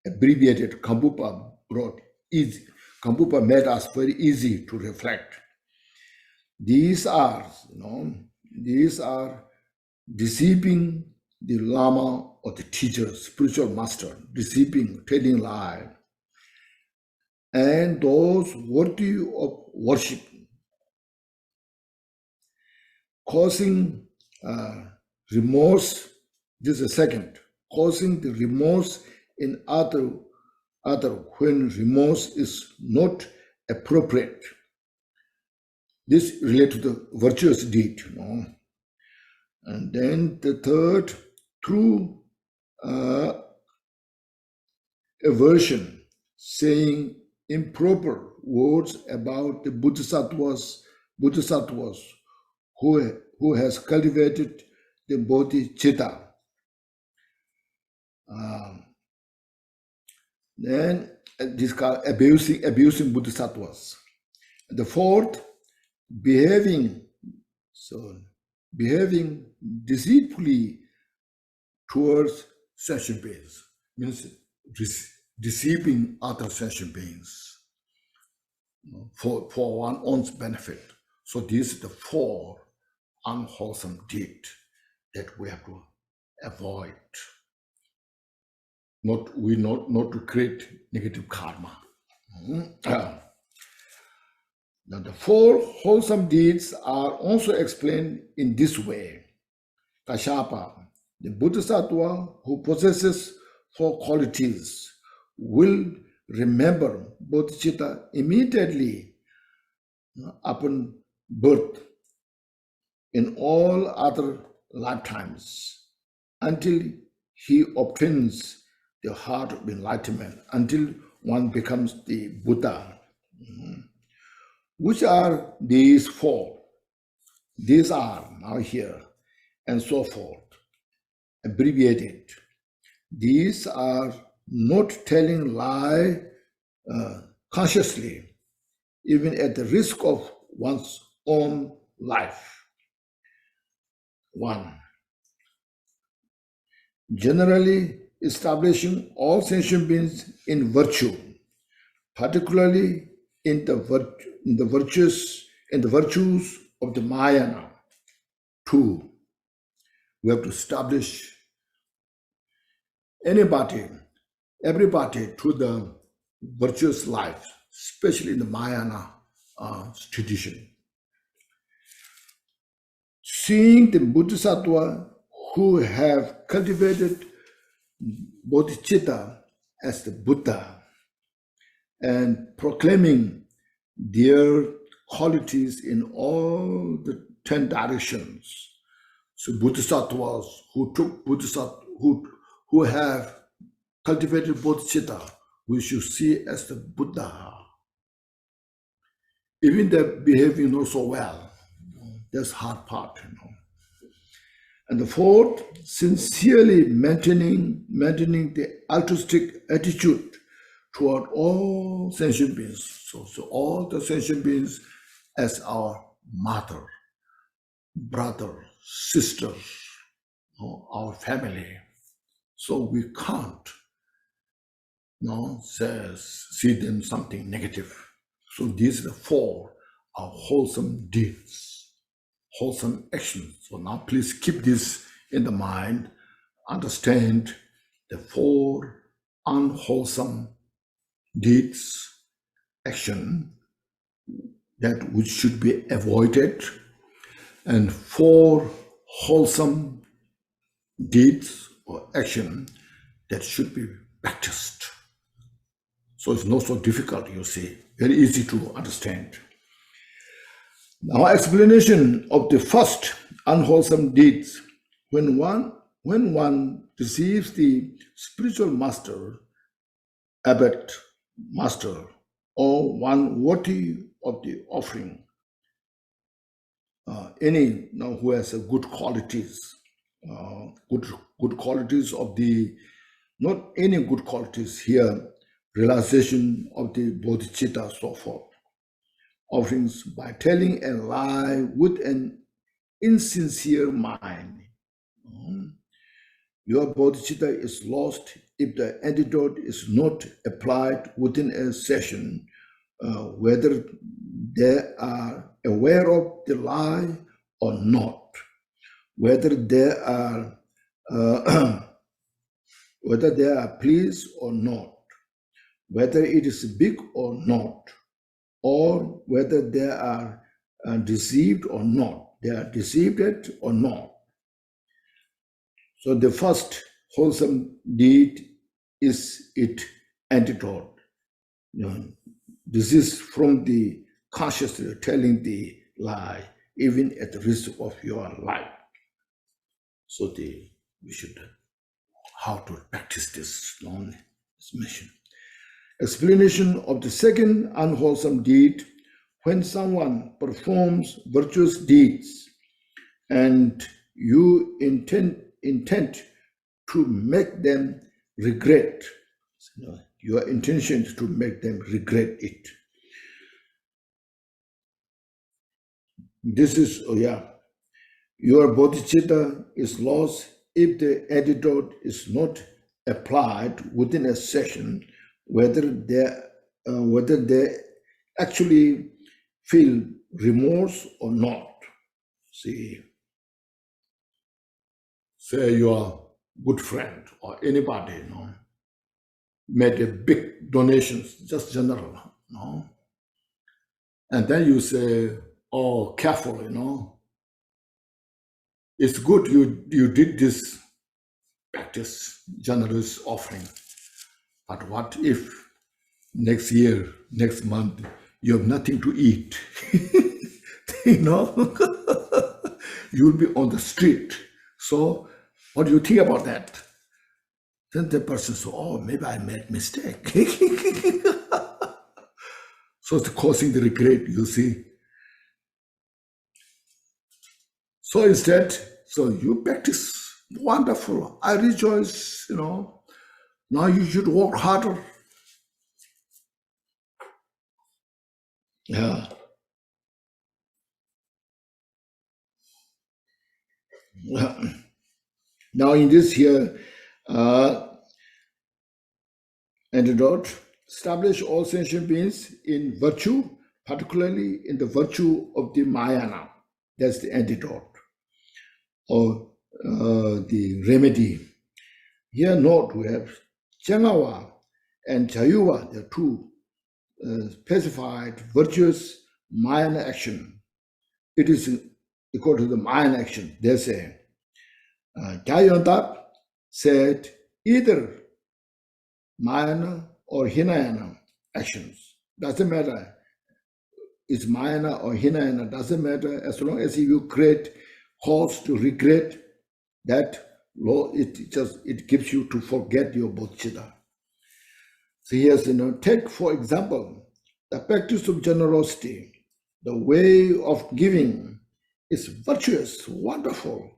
Abbreviated, Gampopa brought easy. Gampopa made us very easy to reflect. These are deceiving the Lama or the teacher, spiritual master, deceiving, telling lie, and those worthy of worship, causing remorse. This is second, causing the remorse in other when remorse is not appropriate. This relates to the virtuous deed, And then the third, through aversion, saying improper words about the bodhisattvas who has cultivated the bodhicitta. Then this is called abusing bodhisattvas. The fourth, behaving deceitfully towards sentient beings, means deceiving other sentient beings for one's own benefit. So these are the four unwholesome deeds that we have to avoid. Not to create negative karma. Now the four wholesome deeds are also explained in this way. Kashyapa, the bodhisattva who possesses four qualities, will remember bodhicitta immediately upon birth in all other lifetimes until he obtains the heart of enlightenment, until one becomes the Buddha. Which are these four? These are now here, and so forth, abbreviated. These are not telling lie consciously, even at the risk of one's own life. One, generally establishing all sentient beings in virtue, particularly in the virtues of the Mahayana. Two, we have to establish everybody to the virtuous life, especially in the Mahayana tradition. Seeing the bodhisattva who have cultivated bodhicitta as the Buddha and proclaiming their qualities in all the 10 directions. So bodhisattvas who have cultivated bodhicitta, we should see as the Buddha. Even they're behaving not so well. That's hard part, And the fourth, sincerely maintaining the altruistic attitude toward all sentient beings. So all the sentient beings as our mother, brother, sister, our family. So we can't see them something negative. So these are the four are wholesome deeds, wholesome actions. So now please keep this in the mind. Understand the four unwholesome deeds, action that which should be avoided, and four wholesome deeds or action that should be practiced. So it's not so difficult, you see, very easy to understand. Now, explanation of the first unwholesome deeds. When one receives the spiritual master, abbot, master, or one worthy of the offering, any who has good qualities, good qualities of the, not any good qualities here, realization of the bodhicitta, so forth, offerings by telling a lie with an insincere mind. Your bodhicitta is lost if the antidote is not applied within a session, whether they are aware of the lie or not, whether they are whether they are pleased or not, whether it is big or not, or whether they are deceived or not. They are deceived or not. So the first wholesome deed is its antidote. This is from the consciously telling the lie, even at the risk of your life. So we should how to practice this mission. Explanation of the second unwholesome deed. When someone performs virtuous deeds and you intend to make them regret, your intention is to make them regret it. This is, your bodhicitta is lost if the antidote is not applied within a session, whether they actually feel remorse or not. See, say your good friend or anybody, made a big donations, just general, and then you say, oh, careful, it's good you did this practice, generous offering, but what if next year, next month, you have nothing to eat? You'll be on the street. So what do you think about that? Then the person says, oh, maybe I made mistake. So it's causing the regret, you see. So instead, you practice. Wonderful. I rejoice, Now you should work harder. Yeah. Now in this here antidote, establish all sentient beings in virtue, particularly in the virtue of the Mayana. That's the antidote, or the remedy. Here note we have Changawa and Chayuva, the two specified virtuous Mayana action. It is equal to the Mayana action. They say, Jayantap said either Mayana or Hinayana actions. Doesn't matter. It's Mayana or Hinayana, doesn't matter. As long as you create cause to regret, that law, it gives you to forget your bodhicitta. So here's, take for example, the practice of generosity. The way of giving is virtuous, wonderful.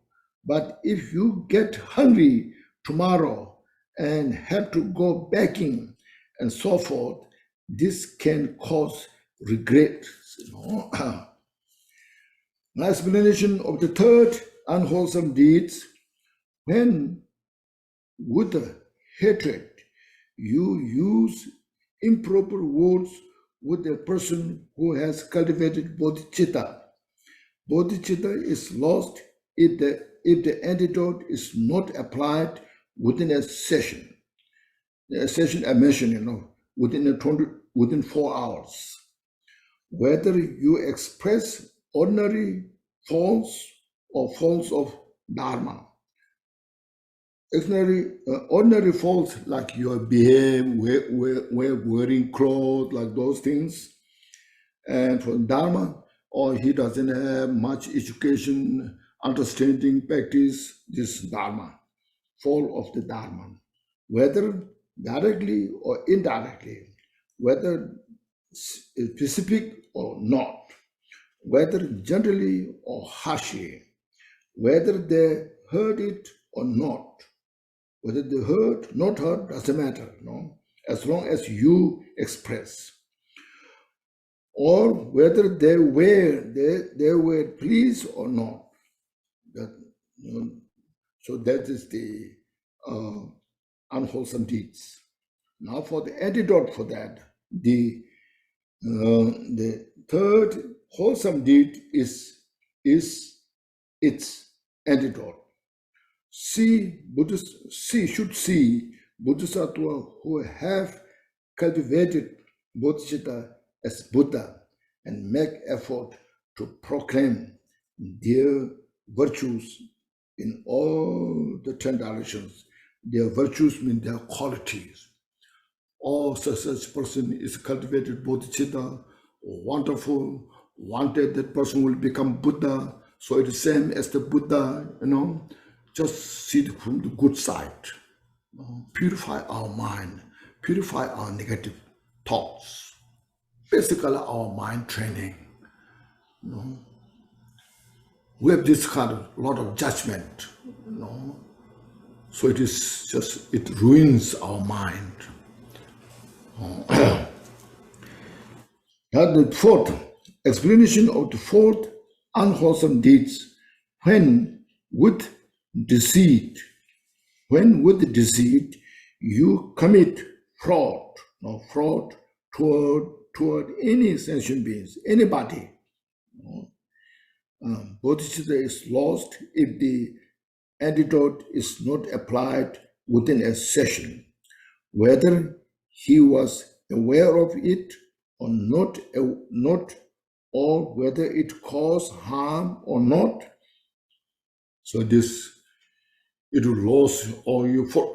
But if you get hungry tomorrow and have to go begging and so forth, this can cause regret. An explanation of the third unwholesome deeds. When with hatred you use improper words with a person who has cultivated bodhicitta, bodhicitta is lost if the antidote is not applied within a session. A session I mentioned, within 4 hours. Whether you express ordinary faults or faults of dharma, ordinary faults like your behave, wearing clothes, like those things. And for Dharma, or he doesn't have much education, understanding, practice this Dharma, fall of the Dharma, whether directly or indirectly, whether specific or not, whether gently or harshly, whether they heard it or not, whether they heard, not heard, doesn't matter, no, as long as you express, or whether they were pleased or not. That, so that is the unwholesome deeds. Now for the antidote for that, the third wholesome deed is its antidote. Should see Bodhisattva who have cultivated Bodhicitta as Buddha and make effort to proclaim their virtues in all the 10 directions. Their virtues mean their qualities. All such person is cultivated Bodhicitta, wonderful, wanted that person will become Buddha, so it is same as the Buddha, just see it from the good side. Purify our mind, purify our negative thoughts. Basically, our mind training. We have this kind of lot of judgment, so it is just, it ruins our mind. Now the fourth explanation of the fourth unwholesome deeds, when with deceit you commit fraud, toward any sentient beings, anybody. Bodhicitta is lost if the antidote is not applied within a session, whether he was aware of it or not, or whether it caused harm or not. So this, it will lose, or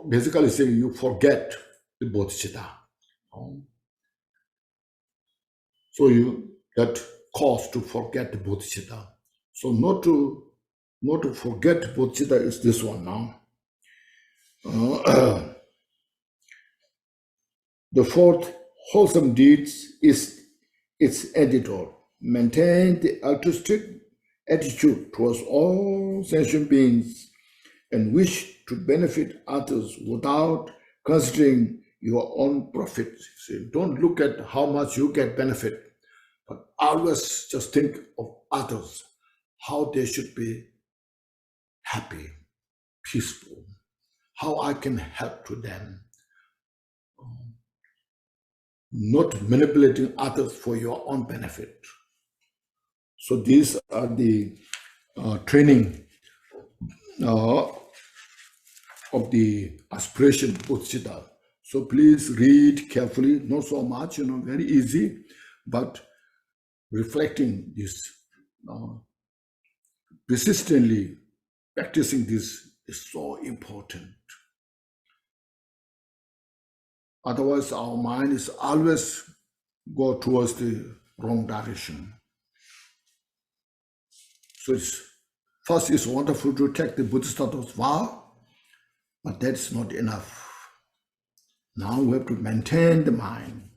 basically say you forget the Bodhicitta. So that cause to forget the Bodhicitta. So not to forget Bodhicitta is this one now. The fourth wholesome deeds is its antidote. Maintain the altruistic attitude towards all sentient beings and wish to benefit others without considering your own profit. So don't look at how much you get benefit, but always just think of others, how they should be happy, peaceful, how I can help to them. Not manipulating others for your own benefit. So these are the training of the aspiration Bodhicitta. So please read carefully, not so much, very easy, but reflecting this, persistently practicing this is so important. Otherwise, our mind is always go towards the wrong direction. So first, it's wonderful to take the Bodhisattva's vow, but that's not enough. Now we have to maintain the mind,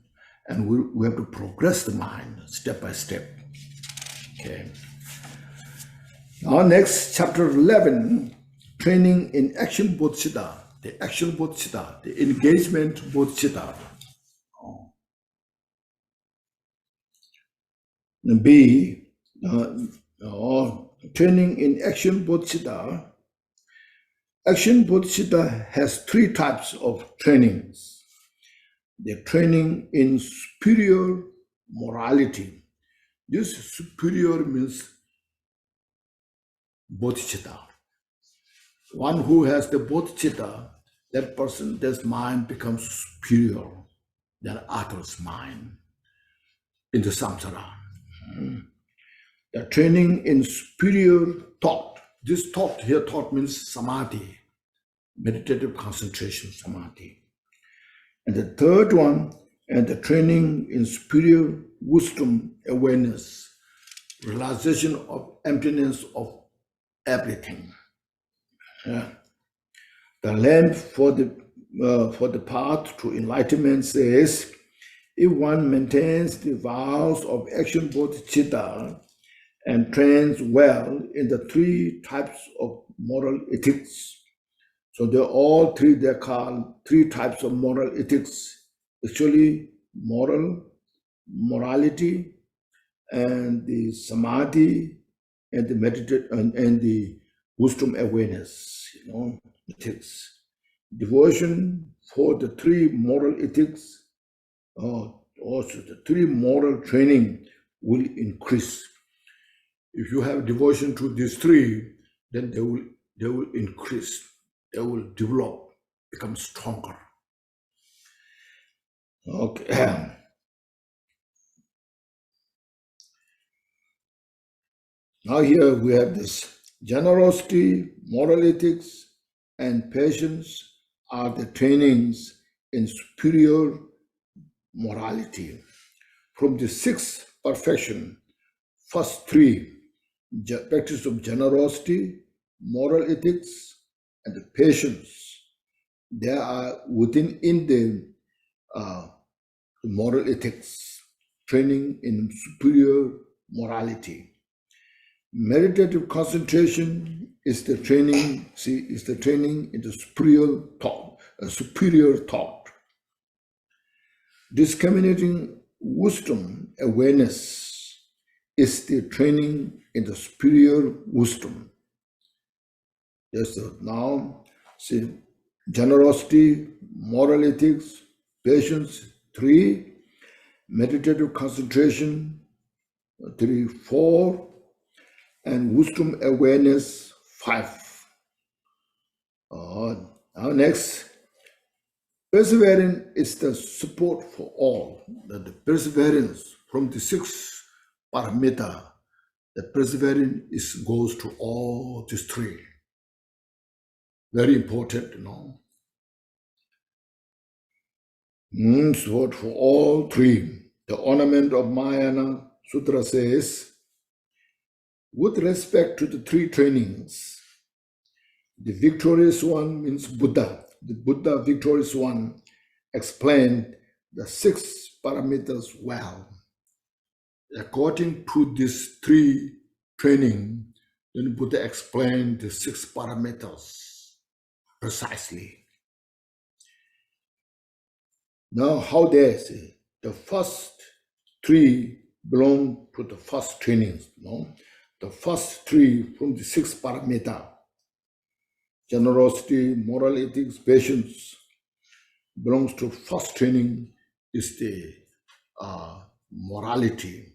and we have to progress the mind step by step. Okay. Now next, chapter 11, training in action Bodhicitta. The action Bodhicitta, the engagement Bodhicitta. B, training in action Bodhicitta. Action Bodhicitta has three types of trainings. The training in superior morality. This superior means Bodhicitta. One who has the Bodhicitta, that person's mind becomes superior than others' mind in the samsara. The training in superior thought. This thought here, thought means samadhi. meditative concentration, samadhi. And the third one, and the training in superior wisdom awareness, realization of emptiness of everything. Yeah. The lamp for the path to enlightenment says, if one maintains the vows of action bodhicitta and trains well in the three types of moral ethics, so they're all three, they're called three types of moral ethics. Actually, morality, and the samadhi, and the meditation, and the wisdom awareness, ethics. Devotion for the three moral ethics, also the three moral training will increase. If you have devotion to these three, then they will increase, they will develop, become stronger. Okay. Now here we have this generosity, moral ethics, and patience are the trainings in superior morality. From the sixth perfection, first three, practice of generosity, moral ethics, and the patience, they are in the moral ethics, training in superior morality. Meditative concentration is the training, in the superior thought. Discriminating wisdom awareness is the training in the superior wisdom. Yes, now, see, generosity, moral ethics, patience, 3, meditative concentration, 3, 4, and wisdom awareness, 5. Now next, perseverance is the support for all. The perseverance from the 6 paramita, the perseverance goes to all these 3. Very important, Support for all 3. The Ornament of Mahayana Sutra says, with respect to the 3 trainings, the victorious one means Buddha. The Buddha victorious one explained the 6 parameters well. According to these 3 training, then Buddha explained the 6 parameters precisely. Now, how they say the first 3 belong to the first trainings. The first 3 from the 6 paramita, generosity, moral ethics, patience, belongs to first training, is the morality,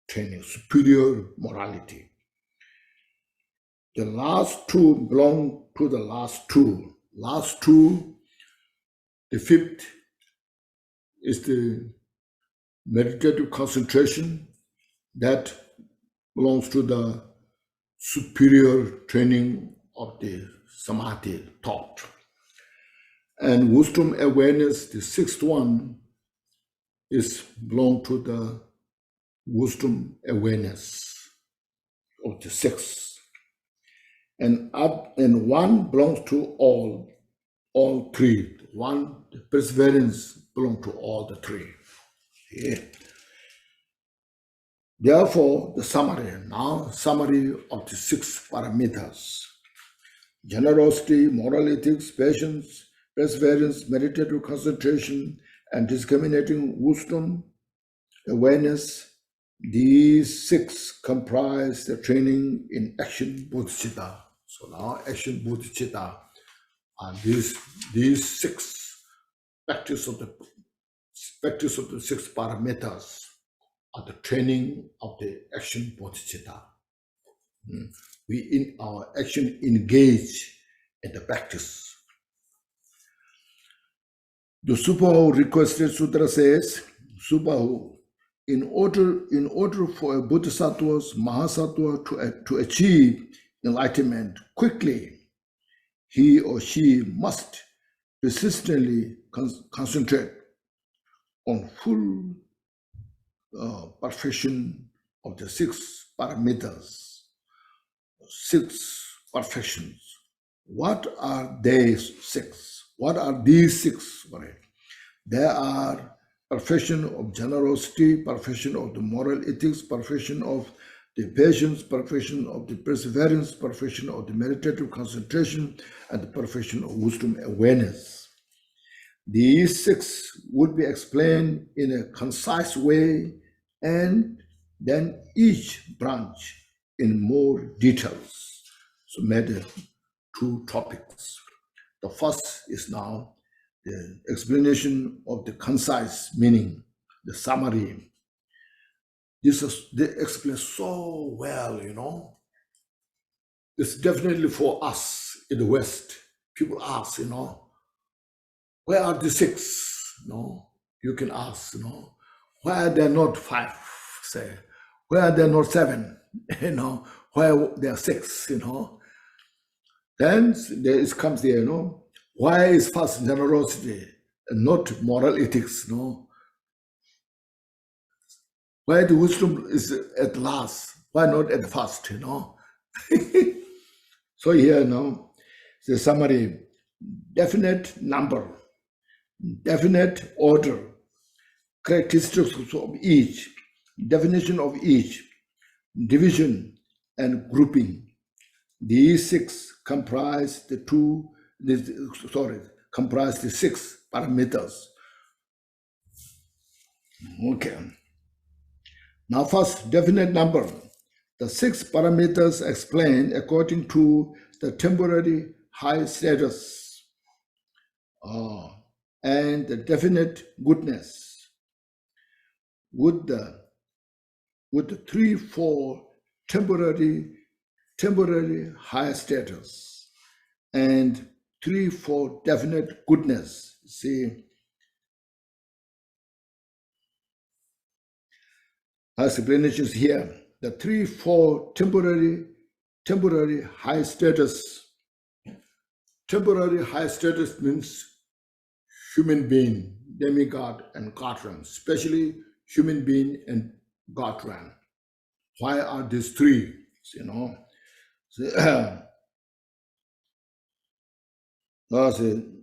training, superior morality. The last 2 belong to the last 2. Last 2, the 5th is the meditative concentration, that belongs to the superior training of the samadhi thought. And wisdom awareness, the 6th one, belong to the wisdom awareness of the 6th. And 1 belongs to all 3. 1, the perseverance belongs to all the 3. Yeah. Therefore, the summary of the 6 paramitas: generosity, moral ethics, patience, perseverance, meditative concentration, and discriminating wisdom, awareness. These 6 comprise the training in action bodhicitta. So now, action bodhicitta are these 6 practice of the 6 paramitas are the training of the action bodhicitta. We in our action engage in the practice. The Subahu requested sutra says, Subahu, in order for a bodhisattva's mahasattva to achieve enlightenment quickly, he or she must persistently concentrate on full perfection of the 6 parameters, 6 perfections. What are they 6? What are these 6? They are perfection of generosity, perfection of the moral ethics, perfection of the patience, perfection of the perseverance, perfection of the meditative concentration, and the perfection of wisdom awareness. These 6 would be explained in a concise way, and then each branch in more details. So made 2 topics. The first is now the explanation of the concise meaning, the summary. They explain so well, It's definitely for us in the West. People ask, where are the 6? You can ask, why are there not 5? Say, where are there not 7? Where there are 6? Then there comes there, why is first generosity and not moral ethics? Why the wisdom is at last? Why not at first? So here now, the summary: definite number, definite order, characteristics of each, definition of each, division and grouping. These 6 comprise the 6 parameters. Okay. Now first, definite number. The 6 parameters explained according to the temporary high status and the definite goodness. With the 3, 4 temporary high status and 3, 4 definite goodness. See, explanations here. The 3, 4 temporary high status. Temporary high status means human being, demigod, and Godran, especially human being and Godran. Why are these 3?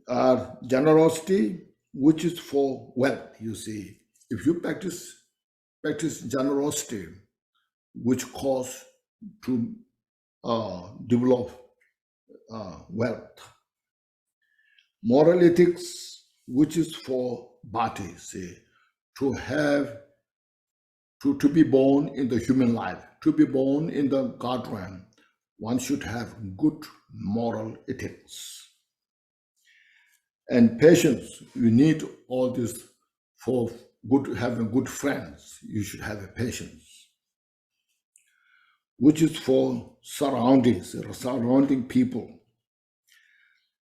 Are generosity, which is for wealth. You see, if you practice generosity, which cause to develop wealth. Moral ethics, which is for bhati, say, to be born in the human life, to be born in the God realm, one should have good moral ethics. And patience, you need all this for having good friends. You should have a patience, which is for surrounding people.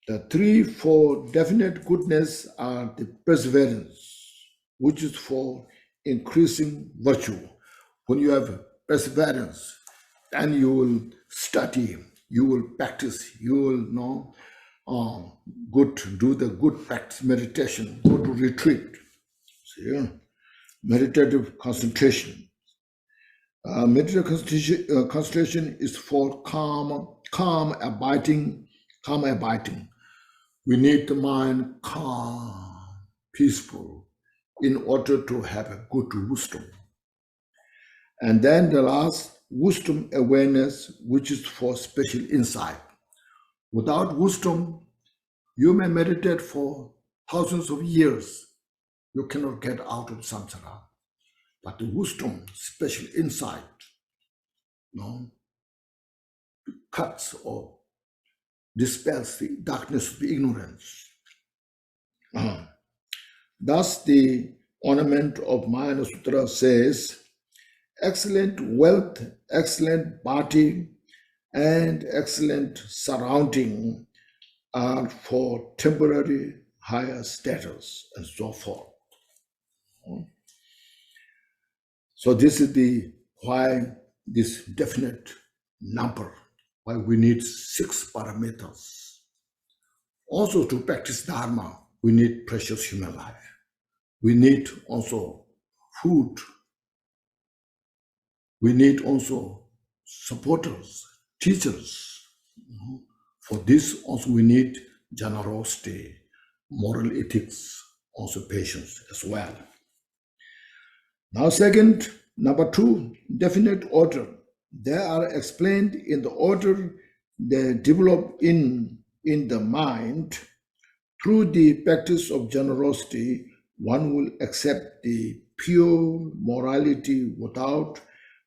The 3, 4 definite goodness are the perseverance, which is for increasing virtue. When you have perseverance, then you will study, you will practice, you will know do the good practice, meditation, go to retreat. See, meditative concentration. Meditative concentration is for calm abiding. We need the mind calm, peaceful, in order to have a good wisdom. And then the last, wisdom awareness, which is for special insight. Without wisdom, you may meditate for thousands of years. You cannot get out of samsara. But the wisdom, special insight, cuts or dispels the darkness of the ignorance. Thus, the ornament of Mahayana Sutra says, excellent wealth, excellent bhati, and excellent surrounding are for temporary higher status, and so forth. So this is why this definite number, why we need 6 parameters. Also, to practice Dharma, we need precious human life. We need also food. We need also supporters, teachers. For this also we need generosity, moral ethics, also patience as well. Now number two, definite order. They are explained in the order they develop in the mind. Through the practice of generosity, one will accept the pure morality without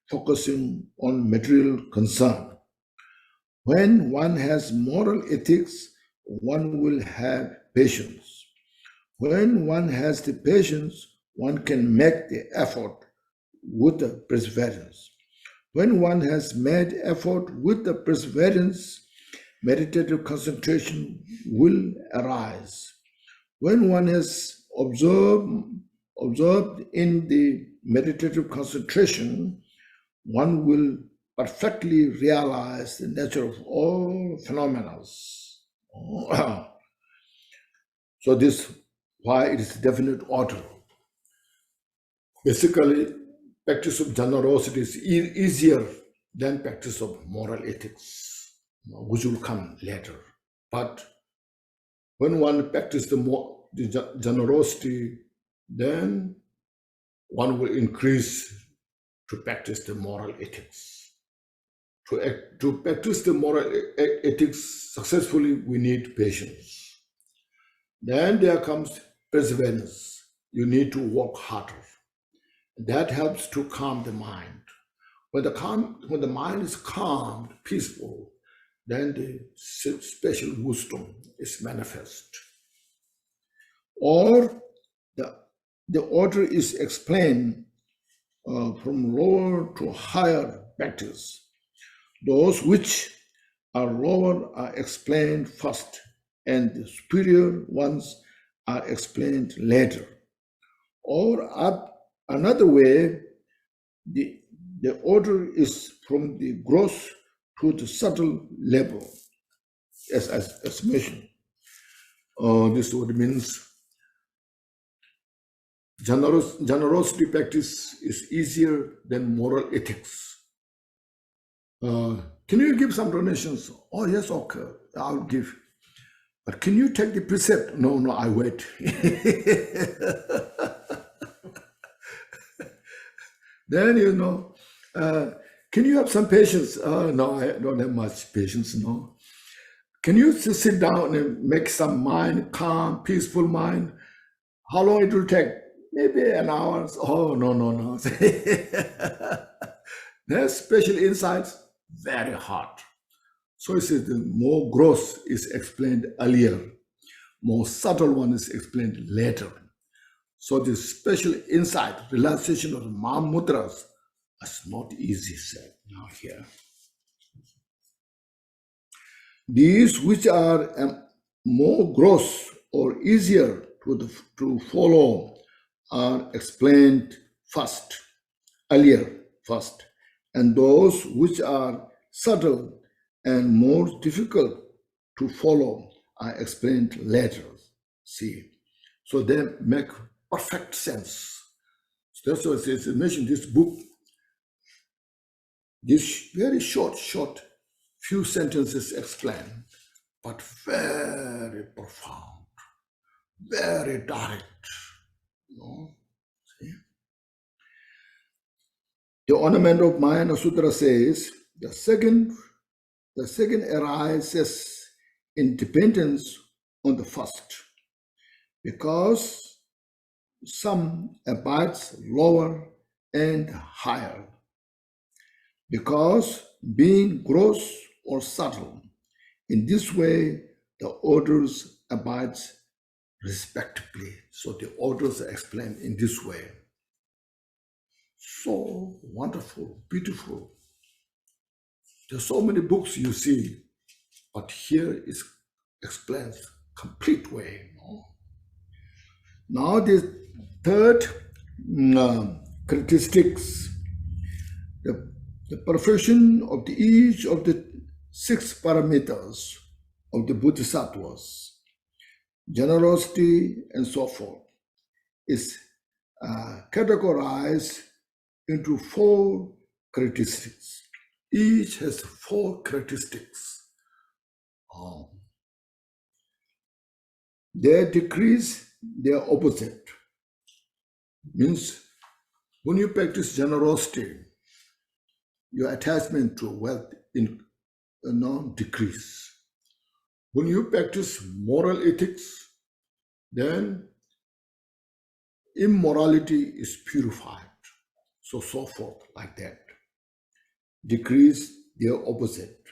focusing on material concern. When one has moral ethics, one will have patience. When one has the patience, one can make the effort with the perseverance. When one has made effort with the perseverance, meditative concentration will arise. When one has observed in the meditative concentration, one will perfectly realize the nature of all phenomena. So this why it is definite order. Basically, practice of generosity is easier than practice of moral ethics, which will come later. But when one practices the generosity, then one will increase to practice the moral ethics. To practice the moral ethics successfully, we need patience. Then there comes perseverance. You need to work harder. That helps to calm the mind. When the mind is calm, peaceful, then the special wisdom is manifest. Or the order is explained from lower to higher practice. Those which are lower are explained first, and the superior ones are explained later. Or another way, the order is from the gross to the subtle level, as mentioned. This is what it means. Generosity practice is easier than moral ethics. Can you give some donations? Oh, yes, okay, I'll give. But can you take the precept? No, I wait. Then, can you have some patience? No, I don't have much patience, no. Can you just sit down and make some mind, calm, peaceful mind? How long it will take? Maybe an hour. Oh, no. There's special insights, very hard. So it says the more gross is explained earlier, more subtle one is explained later. So the special insight, realization of the Mahamudras is not easy said now here. These which are more gross or easier to follow are explained earlier first, and those which are subtle and more difficult to follow are explained later. See, so they make perfect sense. So that's why it's mentioned this book. This very short, few sentences explain, but very profound, very direct. See? The Ornament of Mahayana Sutra says the second arises in dependence on the first, because some abides lower and higher, because being gross or subtle, in this way the orders abides respectively. So the orders are explained in this way. So wonderful, beautiful. There's so many books you see, but here it explains complete way. Now the third characteristics, the perfection of each of the 6 parameters of the Bodhisattvas. generosity, and so forth, is categorized into 4 characteristics. Each has 4 characteristics. Their decrease, their opposite. Means when you practice generosity, your attachment to wealth decrease. When you practice moral ethics, then immorality is purified. So forth, like that. Decrease, their opposite.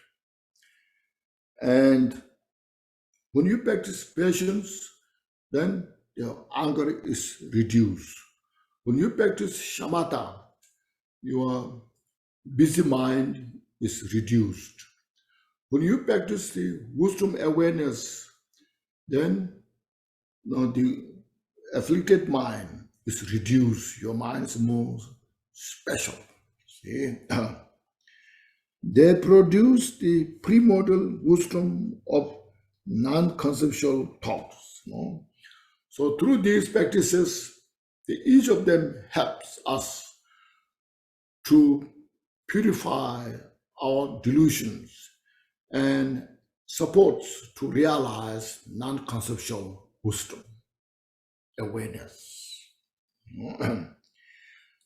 And when you practice patience, then your anger is reduced. When you practice shamatha, your busy mind is reduced. When you practice the wisdom awareness, then the afflicted mind is reduced. Your mind is more special. See? They produce the premodal wisdom of non-conceptual thoughts. So through these practices, each of them helps us to purify our delusions and supports to realize non-conceptual wisdom, awareness.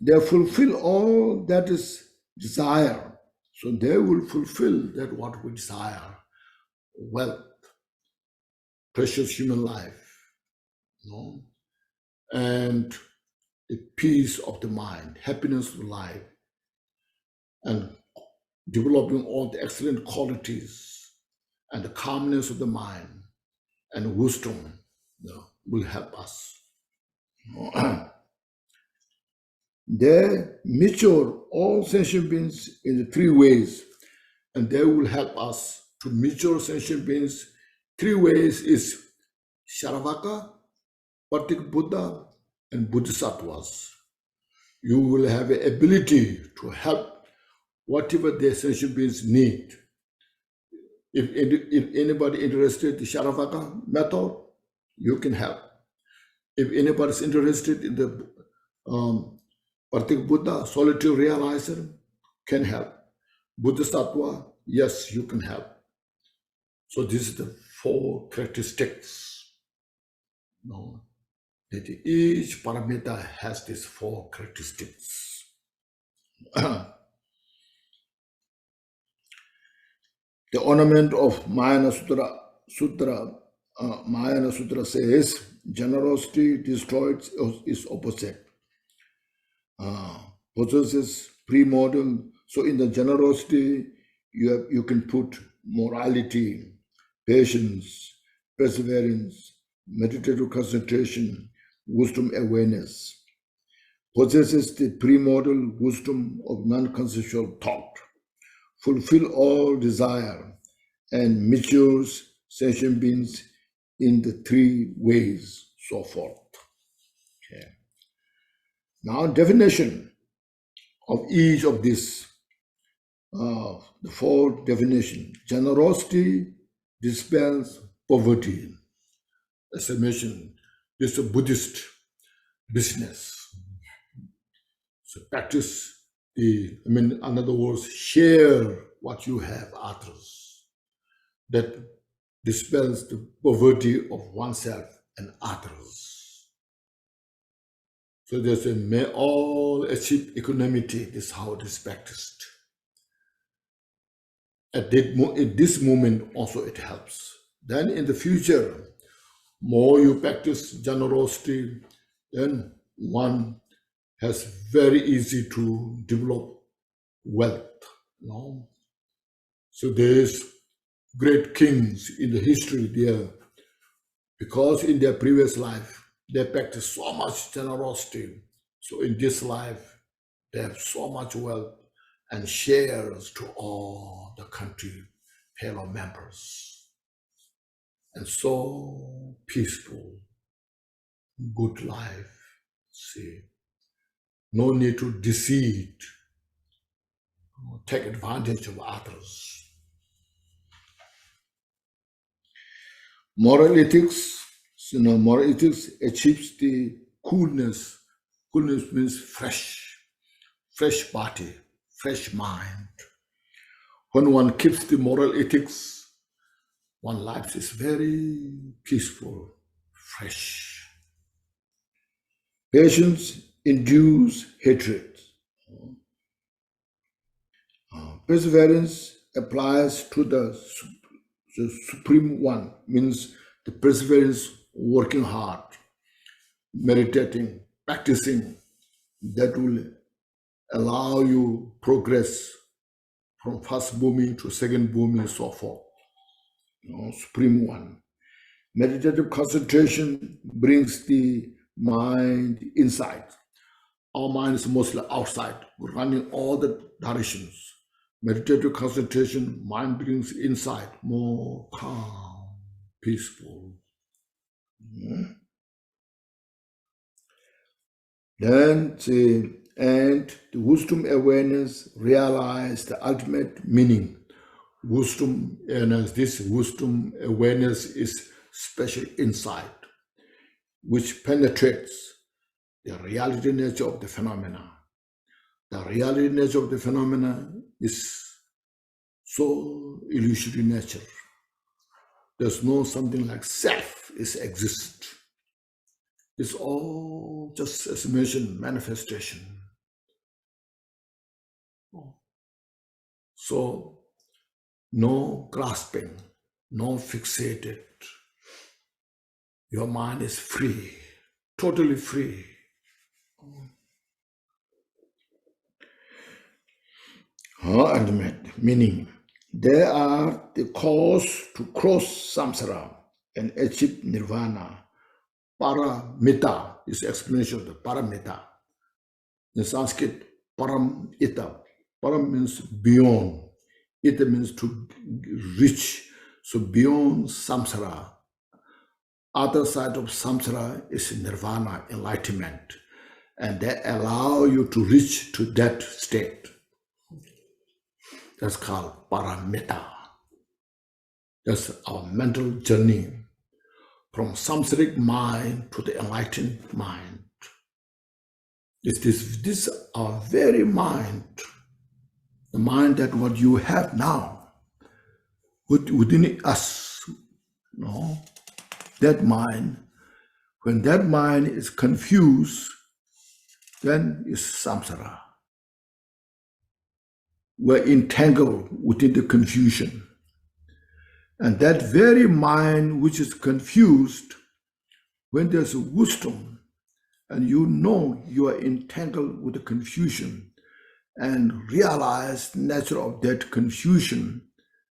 They fulfill all that is desire. So they will fulfill that what we desire: wealth, precious human life, and the peace of the mind, happiness of life, and developing all the excellent qualities and the calmness of the mind and wisdom will help us. They mature all sentient beings in the 3 ways, and they will help us to mature sentient beings. 3 ways is Sharavaka, Patik Buddha, and Bodhisattvas. You will have the ability to help whatever the sentient beings need. If anybody interested in the Sharavaka method, you can help. If anybody is interested in the Patik Buddha, solitary realizer, can help. Bodhisattva, yes, you can help. So this is the 4 characteristics. That each paramita has these 4 characteristics. The ornament of Mahayana Sutra says, generosity destroys its opposite. Possesses premodal. So in the generosity, you can put morality, patience, perseverance, meditative concentration, wisdom awareness. Possesses the premodal wisdom of non-conceptual thought, fulfill all desire, and matures sentient beings in the 3 ways, so forth. Okay. Now, definition of each of these, the 4 definitions. Generosity dispels poverty. As I mentioned, this is a Buddhist business. So practice in other words, share what you have others. That dispels the poverty of oneself and others. So there's a may all achieve equanimity. This is how it is practiced. At this moment also it helps. Then in the future, more you practice generosity, then one has very easy to develop wealth. So there's great kings in the history there, because in their previous life they practiced so much generosity. So in this life they have so much wealth and shares to all the country fellow members, and so peaceful, good life. See, no need to deceive, take advantage of others. Moral ethics Moral ethics achieves the coolness. Coolness means fresh body, fresh mind. When one keeps the moral ethics, one's life is very peaceful, fresh. Patience induces hatred. Perseverance applies to the Supreme One, means the perseverance, working hard, meditating, practicing, that will allow you progress from first bhumi to second bhumi and so forth. Supreme One. Meditative concentration brings the mind inside. Our mind is mostly outside, running all the directions. Meditative concentration, mind brings inside, more calm, peaceful. Then and the wisdom awareness realize the ultimate meaning. Wisdom awareness, this wisdom awareness is special insight, which penetrates the reality nature of the phenomena. The reality nature of the phenomena is so illusory nature. There's no something like self exists. It's all just, as mentioned, manifestation. So, no grasping, no fixated. Your mind is free, totally free. Ultimate meaning. They are the cause to cross samsara and achieve nirvana. Paramita is the explanation of the paramita. In Sanskrit, paramita. Param means beyond. Ita means to reach. So beyond samsara. Other side of samsara is nirvana, enlightenment. And they allow you to reach to that state. That's called paramita. That's our mental journey from samsaric mind to the enlightened mind. This our very mind, the mind that what you have now within us, that mind, when that mind is confused, then is samsara. We're entangled within the confusion. And that very mind which is confused, when there's a wisdom, and you are entangled with the confusion, and realize the nature of that confusion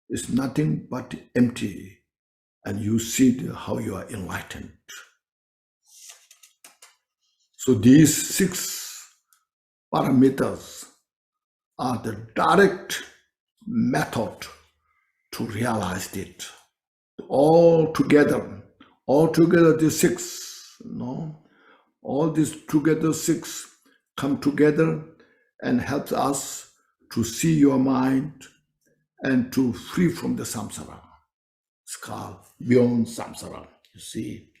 is nothing but empty, and you see how you are enlightened. So these 6 paramitas are the direct method to realize it. All together the 6, all these together 6 come together and helps us to see your mind and to free from the samsara. It's called beyond samsara. You see,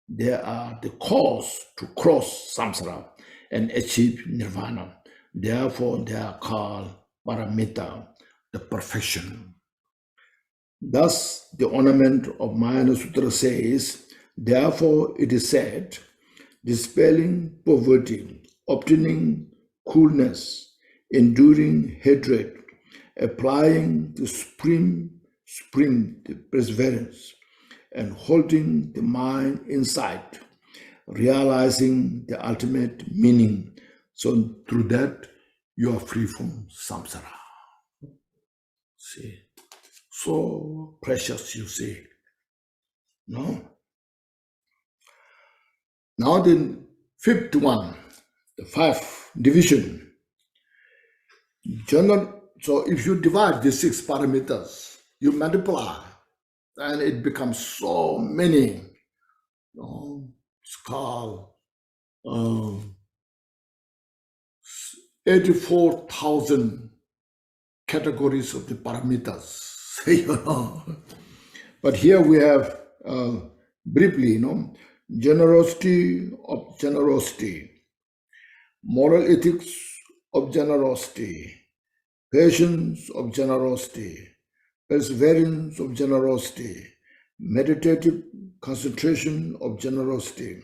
they are the cause to cross samsara and achieve nirvana. Therefore, they are called paramita, the perfection. Thus, the ornament of Mahayana Sutra says, therefore it is said, dispelling poverty, obtaining coolness, enduring hatred, applying the spring, the perseverance, and holding the mind inside, realizing the ultimate meaning. So through that, you are free from samsara. See, so precious, you see. No? Now the 5th one, the 5th division. So if you divide the 6 parameters, you multiply, and it becomes so many. It's called 84,000 categories of the paramitas. But here we have briefly, generosity of generosity, moral ethics of generosity, patience of generosity, perseverance of generosity, meditative concentration of generosity,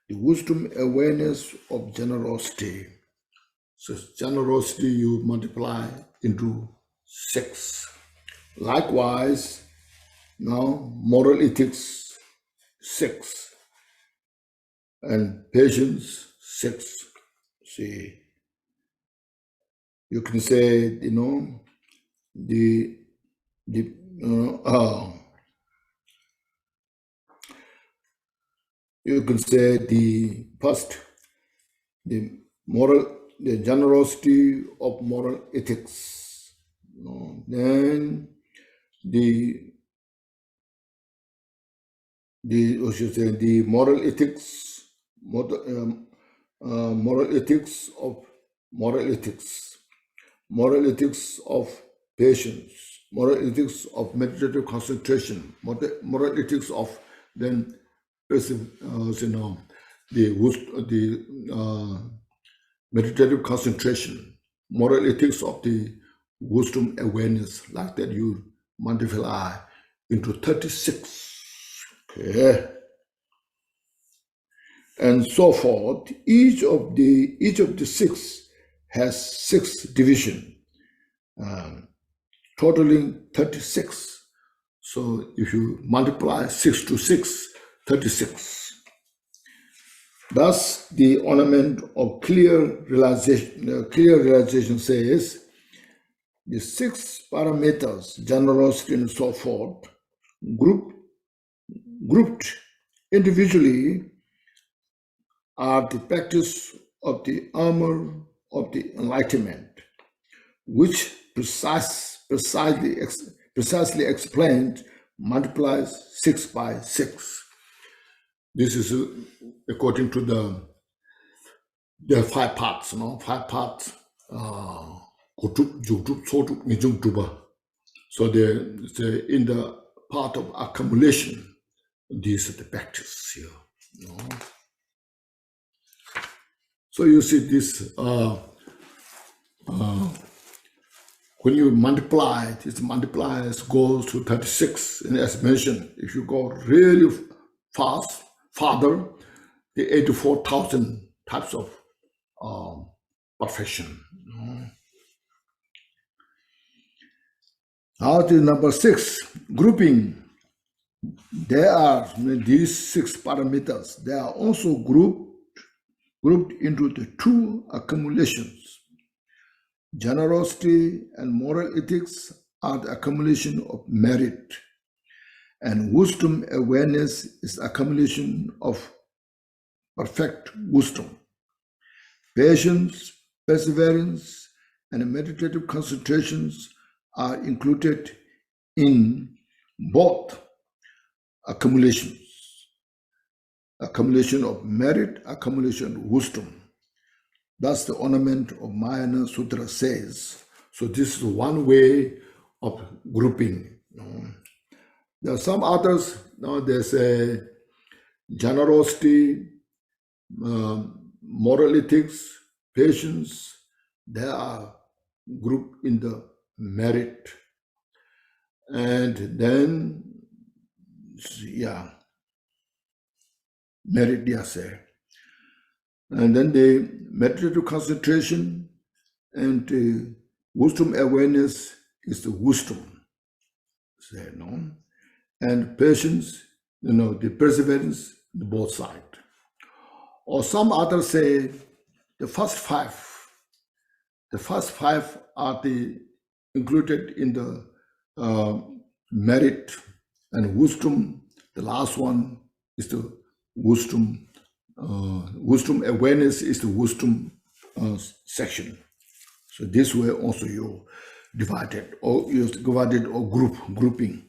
the wisdom awareness of generosity. So generosity you multiply into 6. Likewise, now moral ethics 6 and patience 6. See, you can say, you can say the first, the generosity of moral ethics. Then the moral ethics, moral ethics of moral ethics, moral ethics of patience, moral ethics of meditative concentration, moral ethics of then meditative concentration, moral ethics of the wisdom awareness, like that you multiply into 36. Okay. And so forth. Each of the 6 has 6 division, totaling 36. So if you multiply 6 to 6, 36. Thus, the ornament of clear realization says the 6 parameters, generosity and so forth, grouped individually, are the practice of the armor of the enlightenment, which precisely explained multiplies 6 by 6. This is according to the 5 parts, 5 parts. So in the part of accumulation, these are the practice here. So you see this, when you multiply, this multiplies goes to 36. And as mentioned, if you go really farther, the 84,000 types of perfection. Now to number 6, grouping. There are these 6 parameters. They are also grouped into the 2 accumulations. Generosity and moral ethics are the accumulation of merit, and wisdom awareness is the accumulation of perfect wisdom. Patience, perseverance, and meditative concentrations are included in both accumulations. Accumulation of merit, accumulation of wisdom. That's the ornament of Mahayana Sutra says. So this is one way of grouping. There are some others. There's a generosity, moral ethics, patience. They are grouped in the merit. And then, merit, yes. And then the meditative concentration and wisdom awareness is the wisdom. And patience, the perseverance, the both sides. Or some others say the first 5. The first 5 are included in the merit and wisdom. The last one is the wisdom. Wisdom awareness is the wisdom section. So this way also you divided or grouping.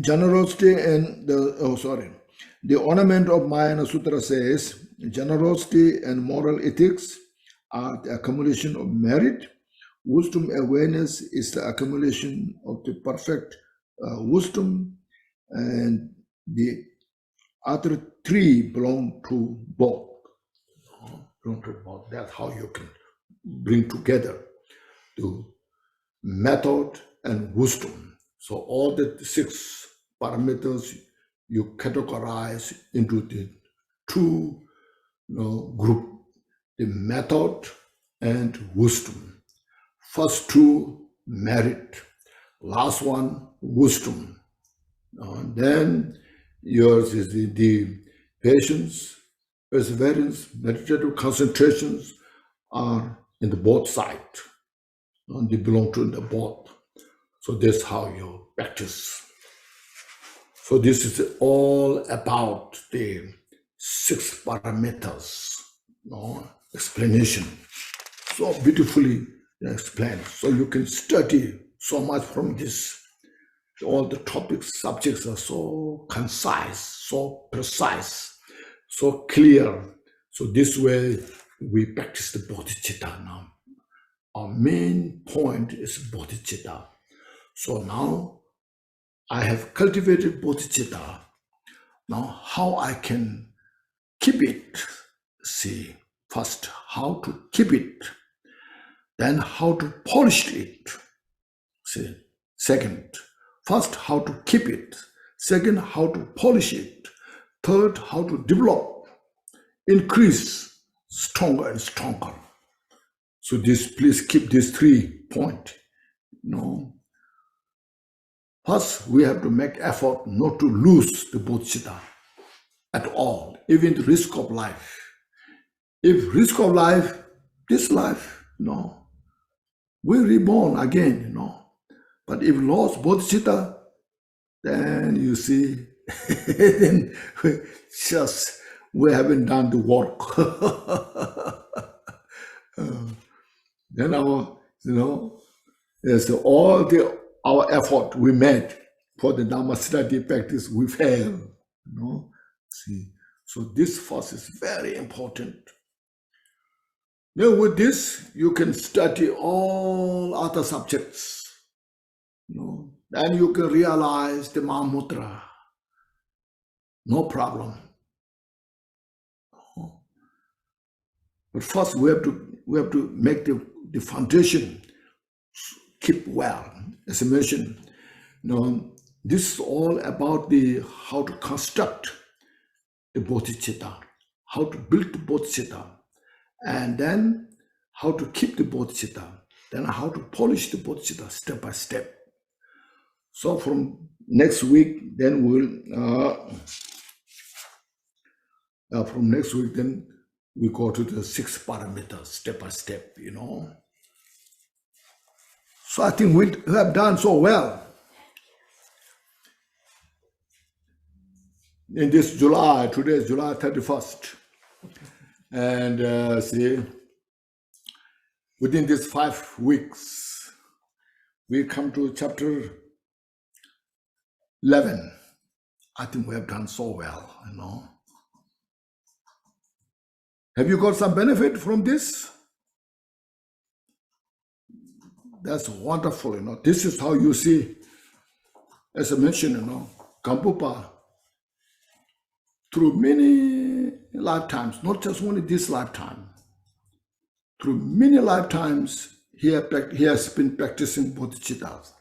Generosity and the ornament of Mahayana Sutra says generosity and moral ethics are the accumulation of merit. Wisdom awareness is the accumulation of the perfect wisdom, and the Other three belong to both. Belong to both. That's how you can bring together the method and wisdom. So all the 6 parameters you categorize into the 2 group, the method and wisdom. First 2, merit. Last one, wisdom. Then yours is the patience, perseverance, meditative concentrations are in the both sides. They belong to the both. So that's how you practice. So this is all about the 6 parameters, explanation. So beautifully explained. So you can study so much from this. All the topics, subjects are so concise, so precise, so clear. So this way we practice the Bodhicitta now. Our main point is Bodhicitta. So now I have cultivated Bodhicitta. Now how I can keep it? See, first how to keep it, then how to polish it. See, second, first how to keep it, second how to polish it, third how to develop, increase, stronger and stronger. So this, please keep these 3 points. First, we have to make effort not to lose the Bodhicitta at all, even the risk of life. If risk of life, this life, we reborn again, But if lost Bodhicitta, then you see, then just we haven't done the work. Then our effort we made for the Namaste practice, we fail. See, so this first is very important. Now with this, you can study all other subjects. Then you can realize the Mahamudra. No problem. But first we have to make the foundation keep well. As I mentioned, this is all about how to construct the Bodhicitta, how to build the Bodhicitta, and then how to keep the Bodhicitta, then how to polish the Bodhicitta step by step. So from next week, then we go to the 6 parameters step by step, So I think we have done so well. In this July, today is July 31st. And see, within these 5 weeks, we come to chapter 11. I think we have done so well, Have you got some benefit from this? That's wonderful, This is how you see, as I mentioned, Gampopa, through many lifetimes, not just only this lifetime, through many lifetimes, he has been practicing Bodhicitta.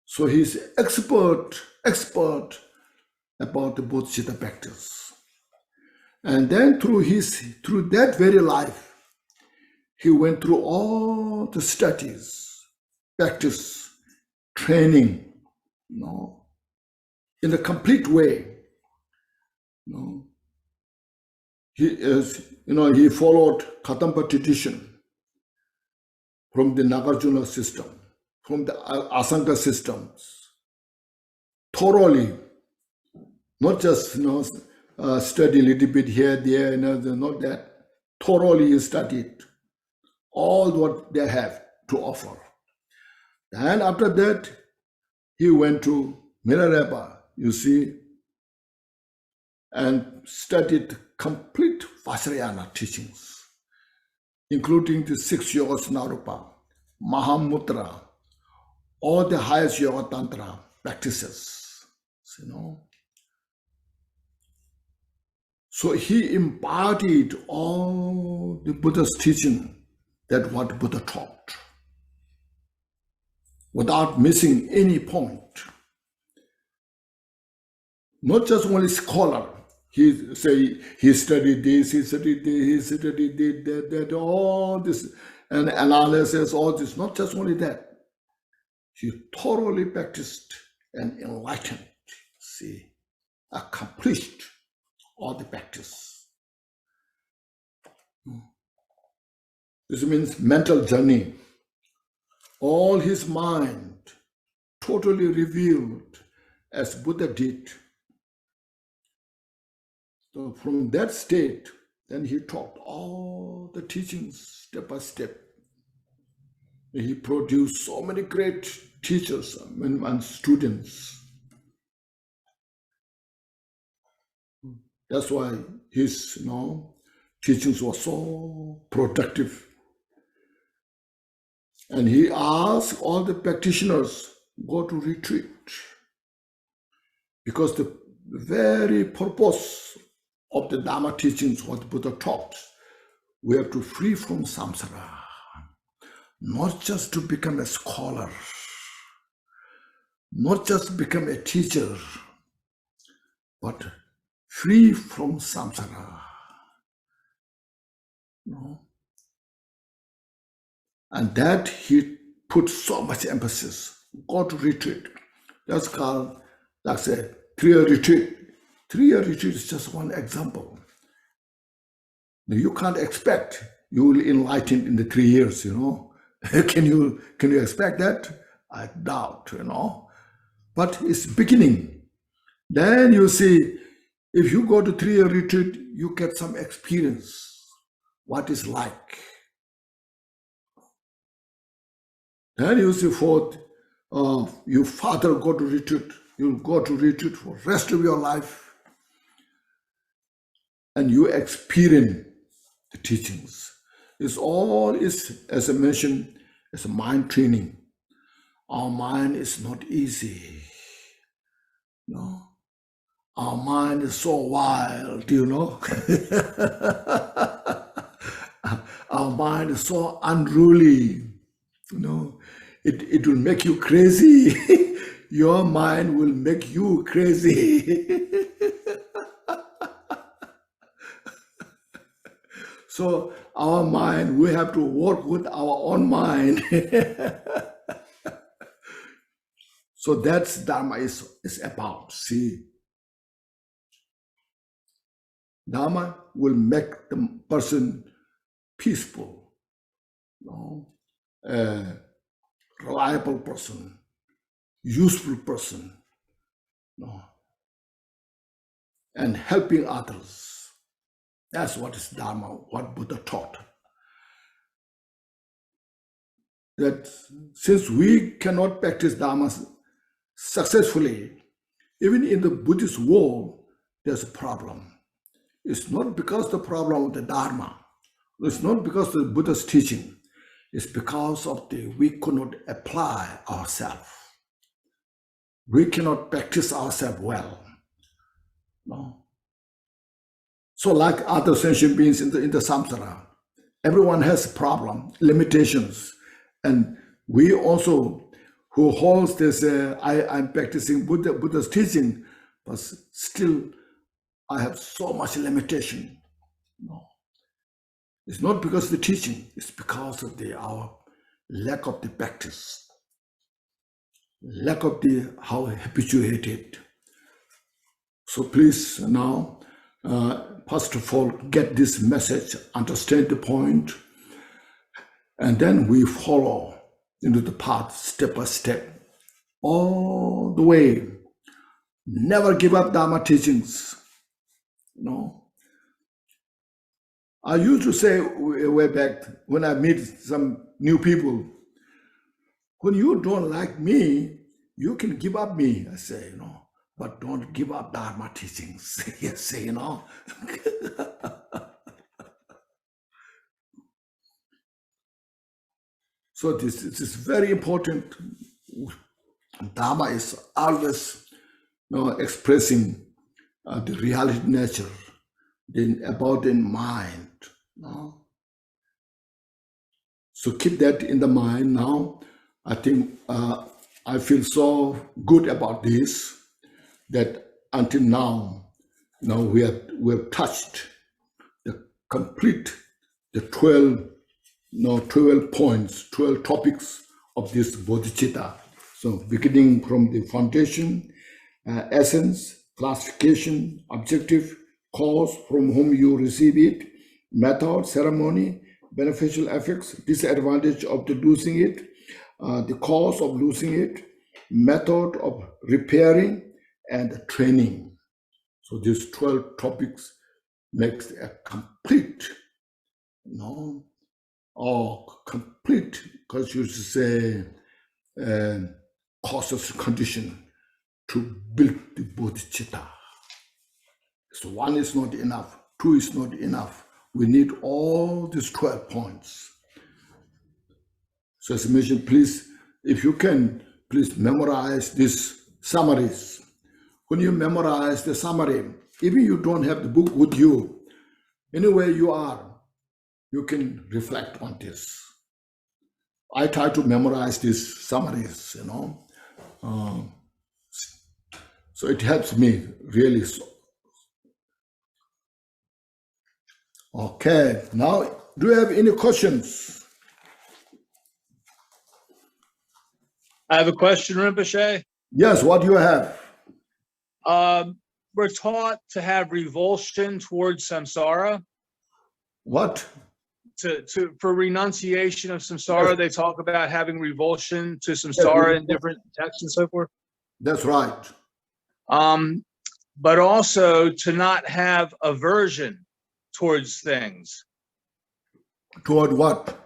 So he's expert about the Bodhicitta practice. And then through that very life, he went through all the studies, practice, training, in a complete way. He followed Kadampa tradition from the Nagarjuna system, from the Asanga systems, thoroughly, not just study a little bit here, there, not that. Thoroughly he studied all what they have to offer. And after that, he went to Milarepa, and studied complete Vajrayana teachings, including the 6 Yogas Narupa, Mahamudra, all the highest Yoga Tantra practices, So he embodied all the Buddha's teaching, that what Buddha taught, without missing any point. Not just only scholar. He say he studied this, he studied this, he studied that, all this, and analysis, all this. Not just only that. He thoroughly practiced and enlightened. See, accomplished all the practice. This means mental journey. All his mind totally revealed as Buddha did. So from that state, then he taught all the teachings step by step. He produced so many great teachers and students. That's why his teachings were so productive. And he asked all the practitioners, go to retreat. Because the very purpose of the Dharma teachings, what Buddha taught, we have to free from samsara. Not just to become a scholar, not just become a teacher, but free from samsara. And that he put so much emphasis. Go to retreat. That's called, like say, 3-year retreat. 3-year retreat is just one example. You can't expect you will enlighten in the 3 years, Can you expect that? I doubt, But it's beginning. Then you see, if you go to 3-year retreat, you get some experience, what it's like. Then you see fourth, you father go to retreat, you'll go to retreat for the rest of your life. And you experience the teachings. It's all, as I mentioned, it's a mind training. Our mind is not easy. Our mind is so wild, Our mind is so unruly. It will make you crazy. Your mind will make you crazy. So our mind, we have to work with our own mind. So that's Dharma is about. See, Dharma will make the person peaceful, a reliable person, useful person, and helping others. That's what is Dharma, what Buddha taught. That since we cannot practice Dharma successfully, even in the Buddhist world, there's a problem. It's not because the problem of the Dharma. It's not because of the Buddha's teaching. It's because of we could not apply ourselves. We cannot practice ourselves well. So like other sentient beings in the samsara, everyone has a problem, limitations. And we also, who holds this, I'm practicing Buddha's teaching, but still I have so much limitation. It's not because of the teaching, it's because of our lack of the practice, lack of how habituated. So please now, first of all, get this message, understand the point, and then we follow into the path step by step, all the way. Never give up Dharma teachings. I used to say way back when I meet some new people, when you don't like me, you can give up me. I say, but don't give up Dharma teachings. Yes, So this is very important. Dharma is always expressing the reality nature, about the mind. No? So keep that in the mind now. I think I feel so good about this that until now we have touched the complete the 12 points, 12 topics of this Bodhicitta. So beginning from the foundation, essence, classification, objective, cause from whom you receive it, method, ceremony, beneficial effects, disadvantage of the losing it, the cause of losing it, method of repairing, and training. So these 12 topics makes a complete, complete, because you say causes condition to build the Bodhicitta. So 1 is not enough, 2 is not enough. We need all these 12 points. So as I mentioned, please, if you can, please memorize these summaries. When you memorize the summary, even you don't have the book with you, anywhere you are, you can reflect on this. I try to memorize these summaries, so it helps me really. Okay, now, do you have any questions? I have a question, Rinpoche. Yes, what do you have? We're taught to have revulsion towards samsara. What? For renunciation of samsara, yes. They talk about having revulsion to samsara in different texts and so forth. That's right. But also to not have aversion towards things. Toward what?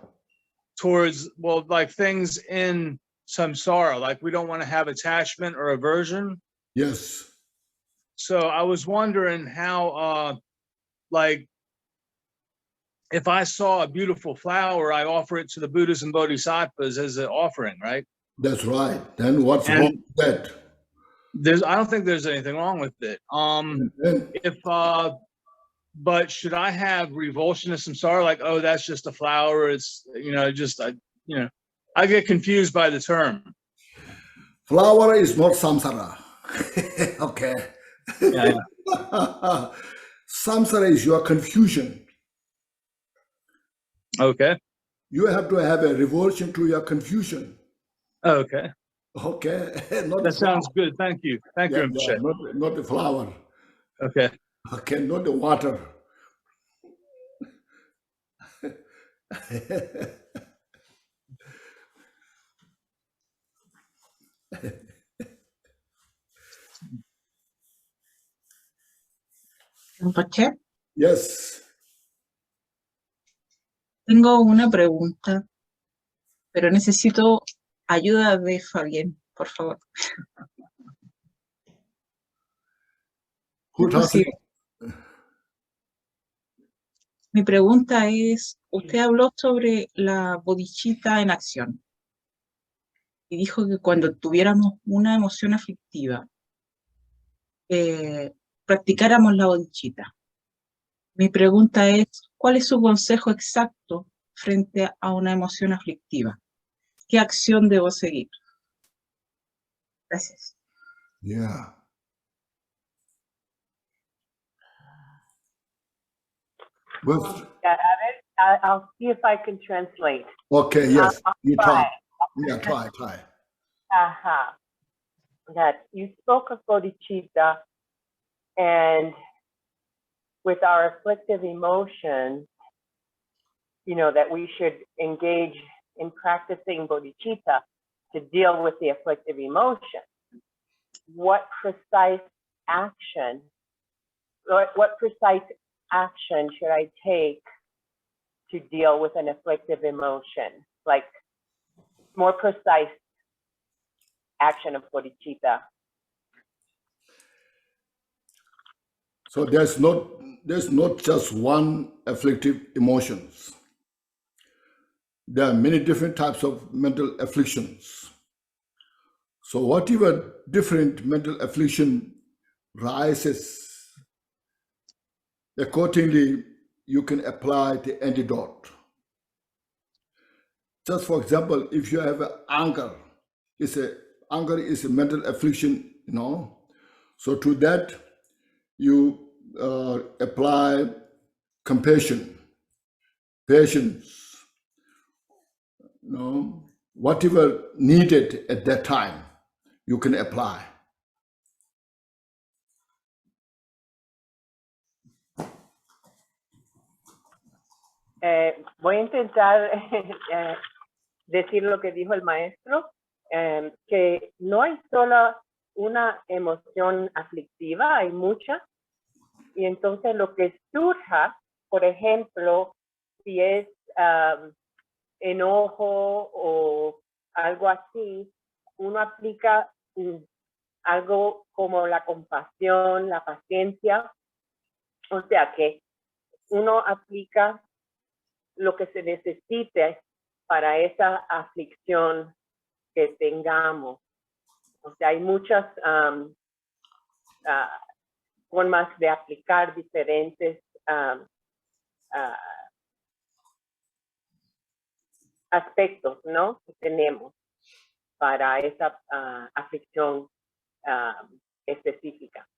Towards, well, like things in samsara, like we don't want to have attachment or aversion. Yes. So I was wondering how, like, if I saw a beautiful flower, I offer it to the Buddhas and Bodhisattvas as an offering, right? That's right. Then what's wrong with that? I don't think there's anything wrong with it. But should I have revulsion to samsara, like, oh, that's just a flower? It's, I get confused by the term. Flower is not samsara. Okay. Yeah. Samsara is your confusion. Okay. You have to have a revulsion to your confusion. Okay. Okay. That sounds good. Thank you. Thank you. Yeah, not the flower. Okay. Okay, not the water. Rinpoche, Yes. tengo una pregunta, pero necesito ayuda de Fabián, por favor. Mi pregunta es, usted habló sobre la bodhicitta en acción y dijo que cuando tuviéramos una emoción aflictiva, practicáramos la bodhicitta. Mi pregunta es, ¿cuál es su consejo exacto frente a una emoción aflictiva? ¿Qué acción debo seguir? Gracias. Yeah. Well, I'll see if I can translate. Okay, yes. You try. Yeah, try. That you spoke of bodhicitta, and with our afflictive emotions, that we should engage in practicing bodhicitta to deal with the afflictive emotion. What precise action should I take to deal with an afflictive emotion? Like more precise action of bodhicitta. So there's not just one afflictive emotions. There are many different types of mental afflictions. So whatever different mental affliction rises Accordingly, you can apply the antidote. Just for example, if you have anger is a mental affliction, So to that, you apply compassion, patience, whatever needed at that time, you can apply. Voy a intentar decir lo que dijo el maestro, que no hay solo una emoción aflictiva, hay muchas. Y entonces lo que surja, por ejemplo, si es enojo o algo así, uno aplica algo como la compasión, la paciencia. O sea que uno aplica lo que se necesite para esa aflicción que tengamos. O sea, hay muchas formas de aplicar diferentes aspectos, ¿no? Que tenemos para esa aflicción específica.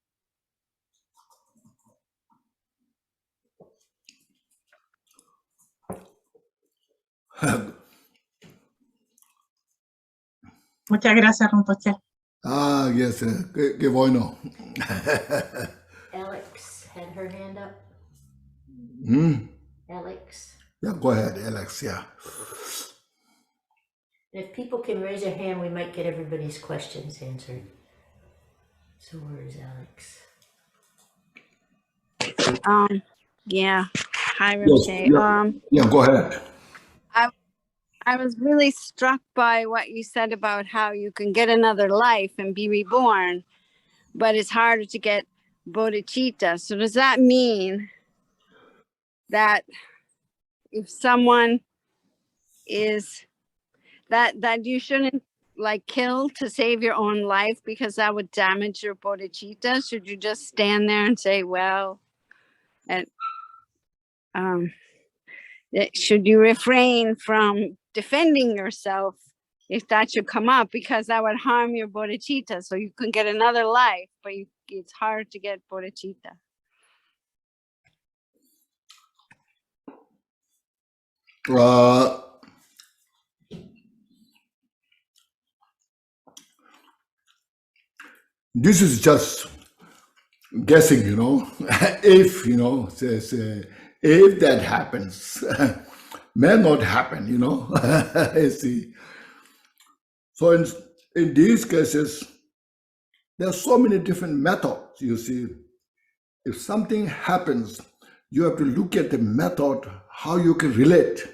Muchas gracias, Rinpoche. Yes, qué bueno. Alex had her hand up. Alex. Yeah, go ahead, Alex. Yeah. If people can raise their hand, we might get everybody's questions answered. So where is Alex? Yeah. Hi, Yes, Rinpoche. yeah, go ahead. I was really struck by what you said about how you can get another life and be reborn, but it's harder to get bodhicitta. So does that mean that if someone is that you shouldn't kill to save your own life because that would damage your bodhicitta? Should you just stand there and say, well, and should you refrain from defending yourself if that should come up, because that would harm your bodhicitta? So you can get another life, but it's hard to get bodhicitta. This is just guessing, if, if that happens, may not happen, I see. So in these cases, there are so many different methods, you see. If something happens, you have to look at the method, how you can relate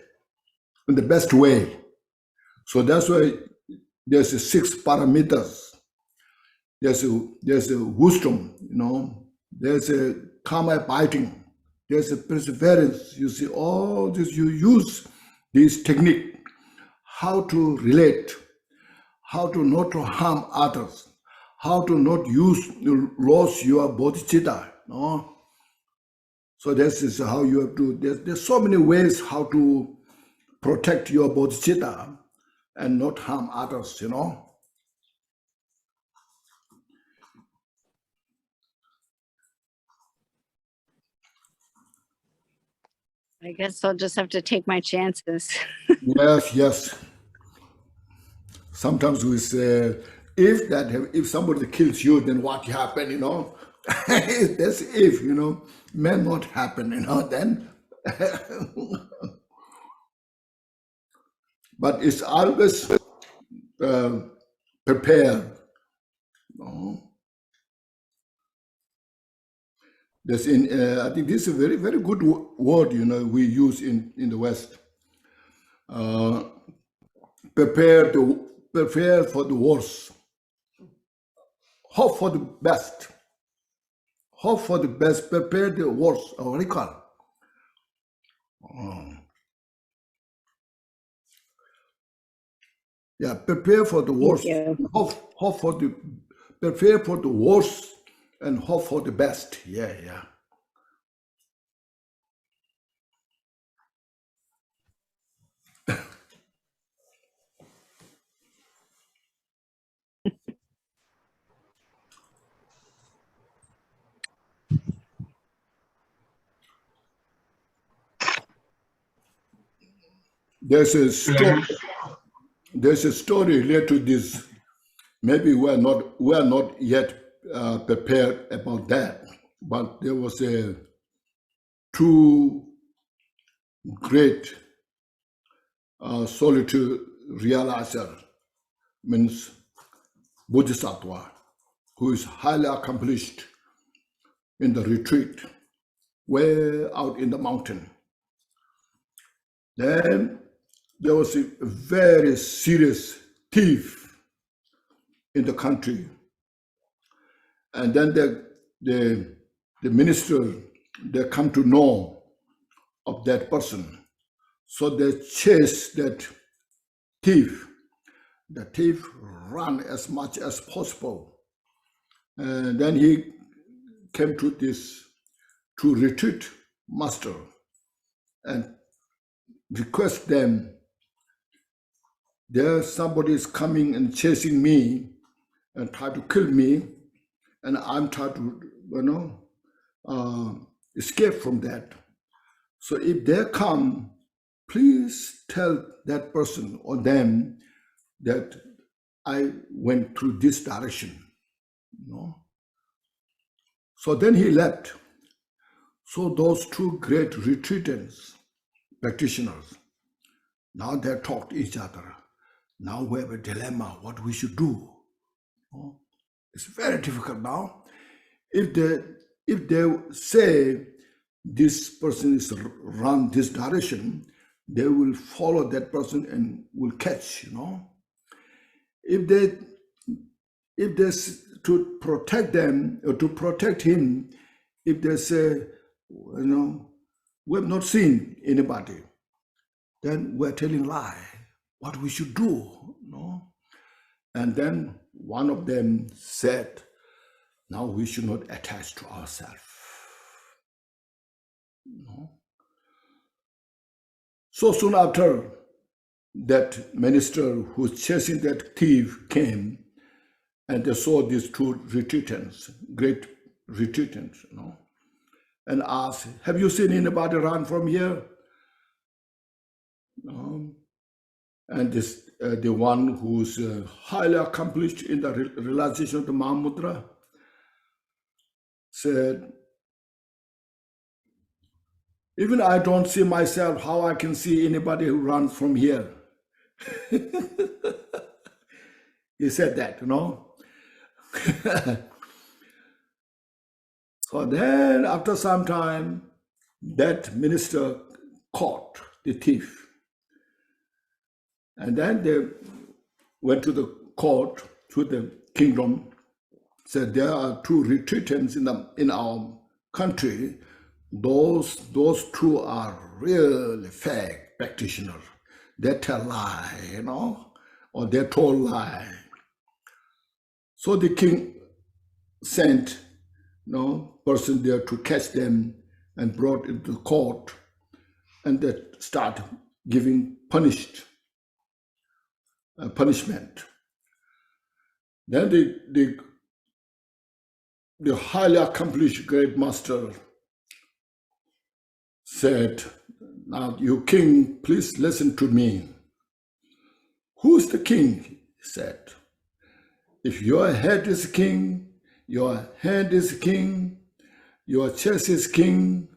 in the best way. So that's why there's 6 parameters. There's a wisdom, there's a karma biting, there's a perseverance. You see, all this, you use this technique, how to relate, how to not to harm others, how to not lose your bodhicitta. So this is how you have to, there's so many ways how to protect your bodhicitta and not harm others, I guess I'll just have to take my chances. Yes. Sometimes we say, if somebody kills you, then what happen, That's if, may not happen, then. But it's always prepared. That's I think this is a very, very good word, we use in the West. Prepare for the worst. Hope for the best. Hope for the best. Prepare the worst. What do you call it? Yeah, prepare for the worst. Hope for the prepare for the worst and hope for the best. Yeah. there's a story. There's a story related to this. Maybe we are not yet prepared about that. But there was a two great solitude realizer, means Bodhisattva, who is highly accomplished in the retreat, way out in the mountain. Then there was a very serious thief in the country. And then the minister, they come to know of that person. So they chase that thief. The thief ran as much as possible. And then he came to retreat master and request them, there somebody is coming and chasing me and try to kill me, and I'm trying to escape from that. So if they come, please tell that person or them that I went through this direction. So then he left. So those two great retreatants, practitioners, now they talk to each other. Now we have a dilemma, what we should do. It's very difficult now. If they say this person is run this direction, they will follow that person and will catch, If they to protect them or to protect him, if they say, we have not seen anybody, then we're telling lie, what we should do, And then one of them said, now we should not attach to ourselves. So soon after, that minister who's chasing that thief came, and they saw these two retreatants, great retreatants, and asked, have you seen anybody run from here? And this, the one who's highly accomplished in the realization of the Mahamudra said, even I don't see myself, how I can see anybody who runs from here? He said that, So then after some time, that minister caught the thief. And then they went to the court, to the kingdom, said there are two retreatants in our country. Those two are really fake practitioners. They tell lie, or they told lie. So the king sent person there to catch them and brought into the court, and they start giving punishment. Then the highly accomplished great master said, now you king, please listen to me. Who's the king? He said. If your head is king, your hand is king, your chest is king,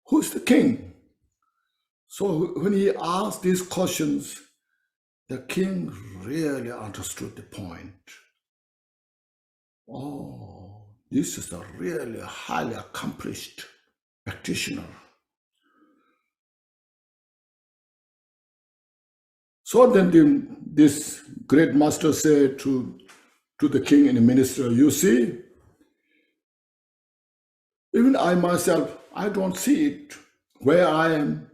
who's the king? So when he asked these questions, the king really understood the point. Oh, this is a really highly accomplished practitioner. So then this great master said to the king and the minister, you see, even I myself, I don't see it, where I am,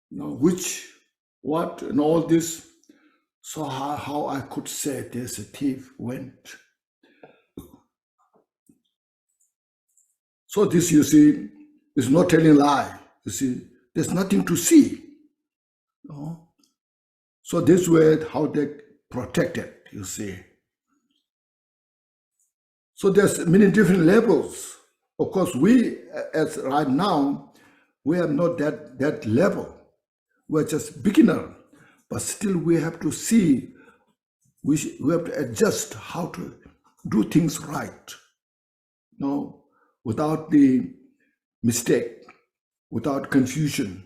which, what, and all this. So how I could say there's a thief went. So this, you see, is not telling lie. You see, there's nothing to see. So this way, how they protect it, you see. So there's many different levels. Of course, we, as right now, we are not that level. we're just beginner, but still we have to see, we have to adjust how to do things right, without the mistake, without confusion,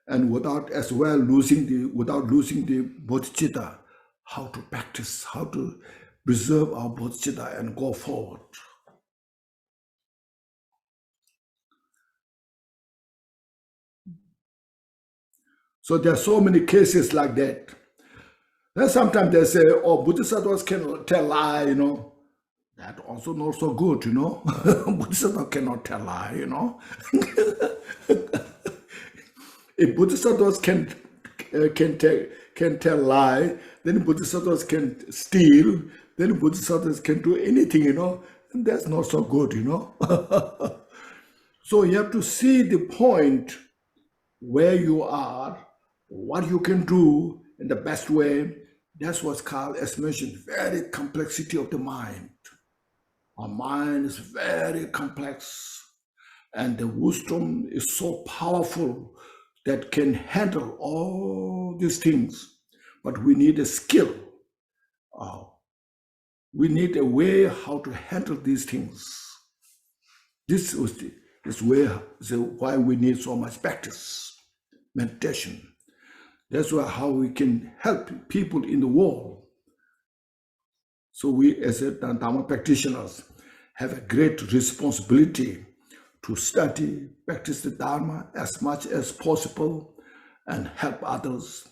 and without losing the bodhicitta, how to practice, how to preserve our bodhicitta and go forward. So there are so many cases like that. Then sometimes they say, oh, bodhisattvas cannot tell lie, That also not so good, Bodhisattva cannot tell lie, If bodhisattvas can tell lie, then bodhisattvas can steal, then bodhisattvas can do anything, and that's not so good, So you have to see the point where you are, what you can do in the best way. That's what's called, as mentioned, very complexity of the mind. Our mind is very complex, and the wisdom is so powerful that can handle all these things. But we need a skill. We need a way how to handle these things. This is why we need so much practice, meditation. That's how we can help people in the world. So we, as Dharma practitioners, have a great responsibility to study, practice the Dharma as much as possible, and help others.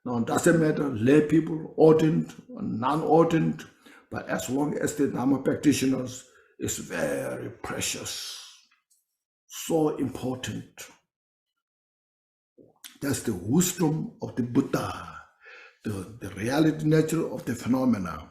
Now, it doesn't matter, lay people, ordained, non-ordained, but as long as the Dharma practitioners is very precious, so important. That's the wisdom of the Buddha, the reality nature of the phenomena.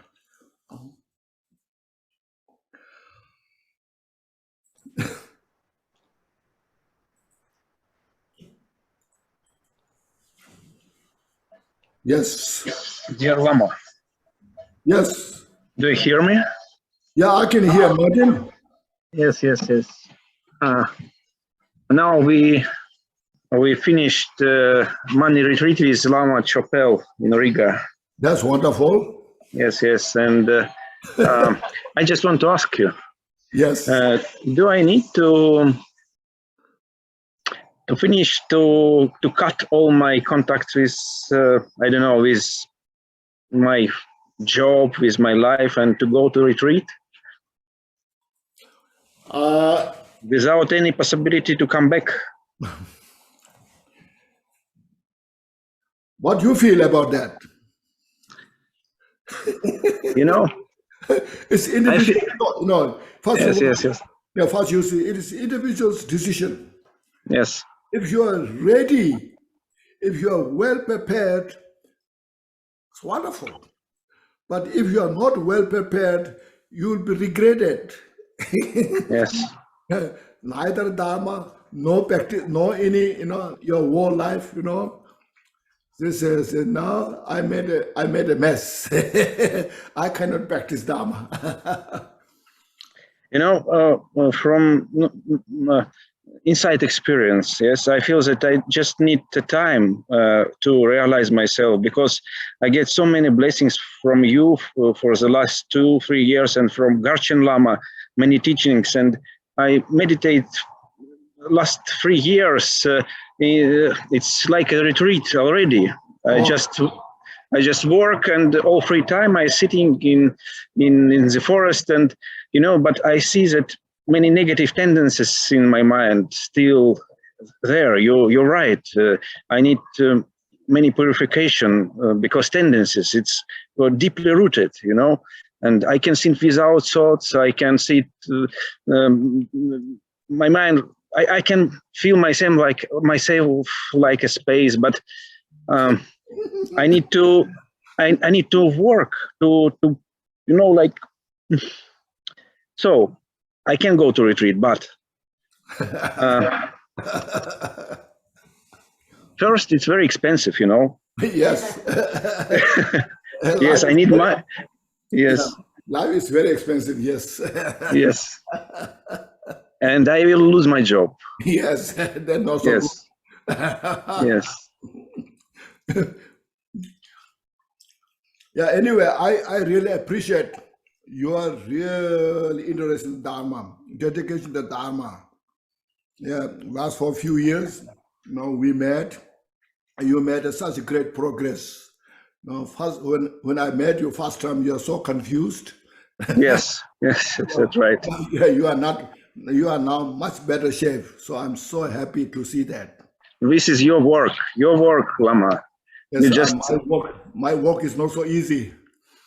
Yes. Dear Lama. Yes. Do you hear me? Yeah, I can hear Martin. Yes. Now we finished money retreat with Lama Chopel in Riga. That's wonderful. Yes, and I just want to ask you. Yes. Do I need to finish to cut all my contacts with I don't know, with my job, with my life, and to go to retreat without any possibility to come back? What do you feel about that? It's individual. Yes. Yeah, first you see, it is individual's decision. Yes. If you are ready, if you are well prepared, it's wonderful. But if you are not well prepared, you will be regretted. Yes. Neither Dharma, no practice, no any, your whole life, This is now I made a mess. I cannot practice Dharma. From inside experience, yes, I feel that I just need the time to realize myself, because I get so many blessings from you for the last 2-3 years, and from Garchen Lama, many teachings, and I meditate last 3 years. It's like a retreat already. I just work, and all free time I sitting in the forest, and but I see that many negative tendencies in my mind still there. You're right. I need many purification because tendencies, it's deeply rooted, and I can think without thoughts. I can see my mind. I can feel myself like a space, but I need to work to so I can go to retreat, but first it's very expensive, Yes. Yes, I need my yes. Life is very expensive. Yes. Yes. And I will lose my job. Yes. Then also. Yes. Yes. Yeah, anyway, I really appreciate your really interest in Dharma, dedication to Dharma. Yeah, last for a few years, we met. You made such a great progress. First, when I met you first time, you are so confused. Yes, yes, that's right. Yeah, you are now much better shape. So I'm so happy to see that. This is your work, Lama. Yes, You just my work is not so easy.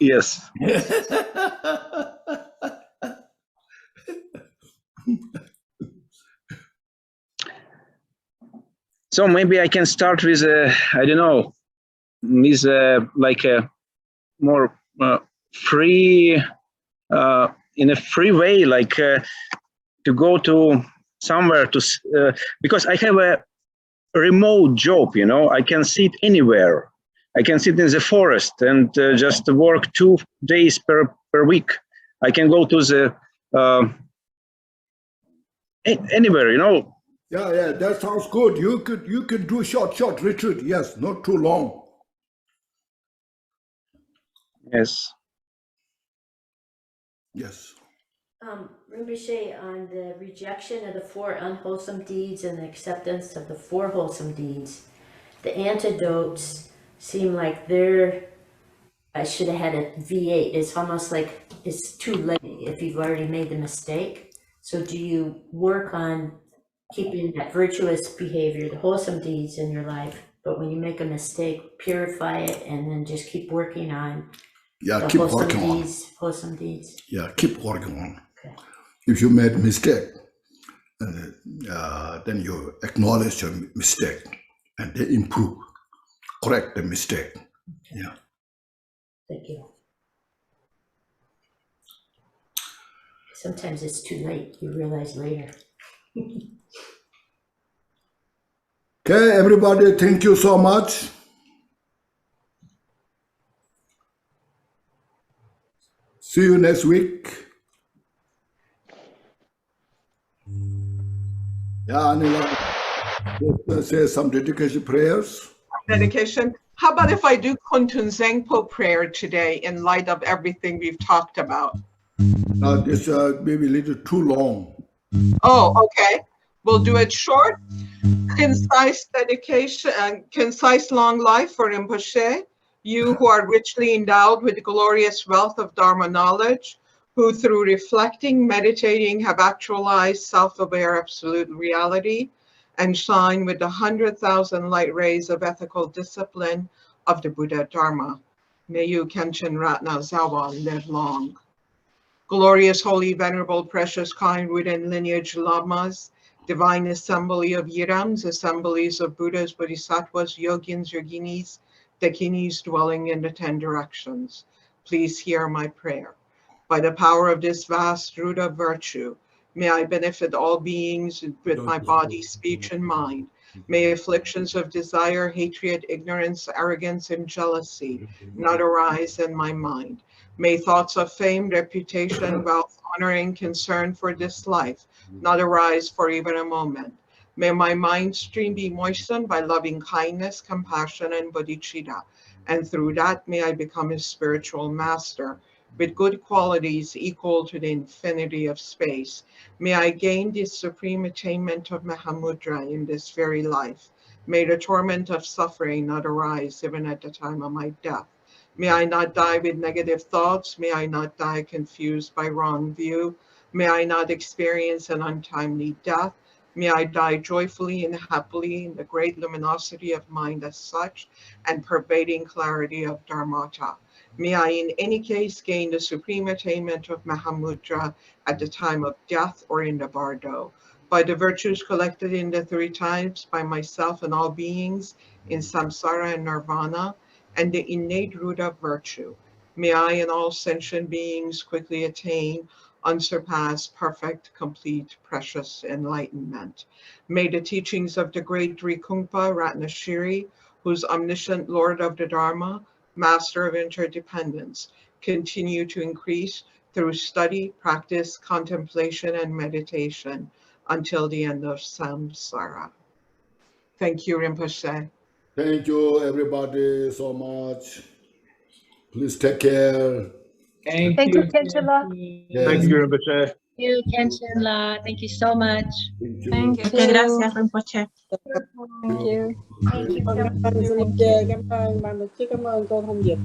yes. So maybe I can start with I don't know, with like a more free, in a free way, like to go to somewhere to because I have a remote job. I can sit anywhere. I can sit in the forest and just work 2 days per week. I can go to the anywhere. Yeah, that sounds good. You could do short retreat. Yes, not too long. Yes. Yes. Rinpoche, on the rejection of the 4 unwholesome deeds and the acceptance of the 4 wholesome deeds, the antidotes seem like I should have had a V8. It's almost like it's too late if you've already made the mistake. So do you work on keeping that virtuous behavior, the wholesome deeds in your life, but when you make a mistake, purify it and then just keep working on the keep wholesome working deeds, wholesome deeds? Yeah, keep working on. Okay. If you made a mistake, then you acknowledge your mistake and they improve, correct the mistake. Okay. Yeah. Thank you. Sometimes it's too late. You realize later. Okay, everybody, thank you so much. See you next week. Yeah, Anila, say some dedication prayers. Dedication. How about if I do Kuntun Zengpo prayer today in light of everything we've talked about? This maybe a little too long. Oh, okay. We'll do it short. Concise dedication and concise long life for Rinpoche, you who are richly endowed with the glorious wealth of Dharma knowledge, who through reflecting, meditating, have actualized self-aware absolute reality, and shine with the 100,000 light rays of ethical discipline of the Buddha Dharma. May you, Kenshin Ratna Zawa, live long. Glorious, holy, venerable, precious, kind, within lineage lamas, divine assembly of Yirams, assemblies of Buddhas, Bodhisattvas, Yogins, Yoginis, Dakinis dwelling in the 10 directions. Please hear my prayer. By the power of this vast root of virtue, may I benefit all beings with my body, speech, and mind. May afflictions of desire, hatred, ignorance, arrogance, and jealousy not arise in my mind. May thoughts of fame, reputation, wealth, honor, and concern for this life not arise for even a moment. May my mind stream be moistened by loving kindness, compassion, and bodhicitta, and through that may I become a spiritual master with good qualities equal to the infinity of space. May I gain this supreme attainment of Mahamudra in this very life. May the torment of suffering not arise even at the time of my death. May I not die with negative thoughts. May I not die confused by wrong view. May I not experience an untimely death. May I die joyfully and happily in the great luminosity of mind as such and pervading clarity of Dharmata. May I in any case gain the supreme attainment of Mahamudra at the time of death or in the bardo. By the virtues collected in the 3 times by myself and all beings in samsara and nirvana, and the innate root of virtue, may I and all sentient beings quickly attain unsurpassed, perfect, complete, precious enlightenment. May the teachings of the great Drikungpa Ratnashiri, who's omniscient Lord of the Dharma, Master of interdependence, continue to increase through study, practice, contemplation, and meditation until the end of samsara. Thank you, Rinpoche. Thank you, everybody, so much. Please take care. Thank Thank you, you. Kensela. Yes. Thank you, Rinpoche. Thank you, Kensela. Thank you so much. Thank you. Muchas gracias, Rinpoche. Thank you. Thank you, Kensela. Cảm ơn bạn Luật Sư, cảm ơn cô Thông Dịch.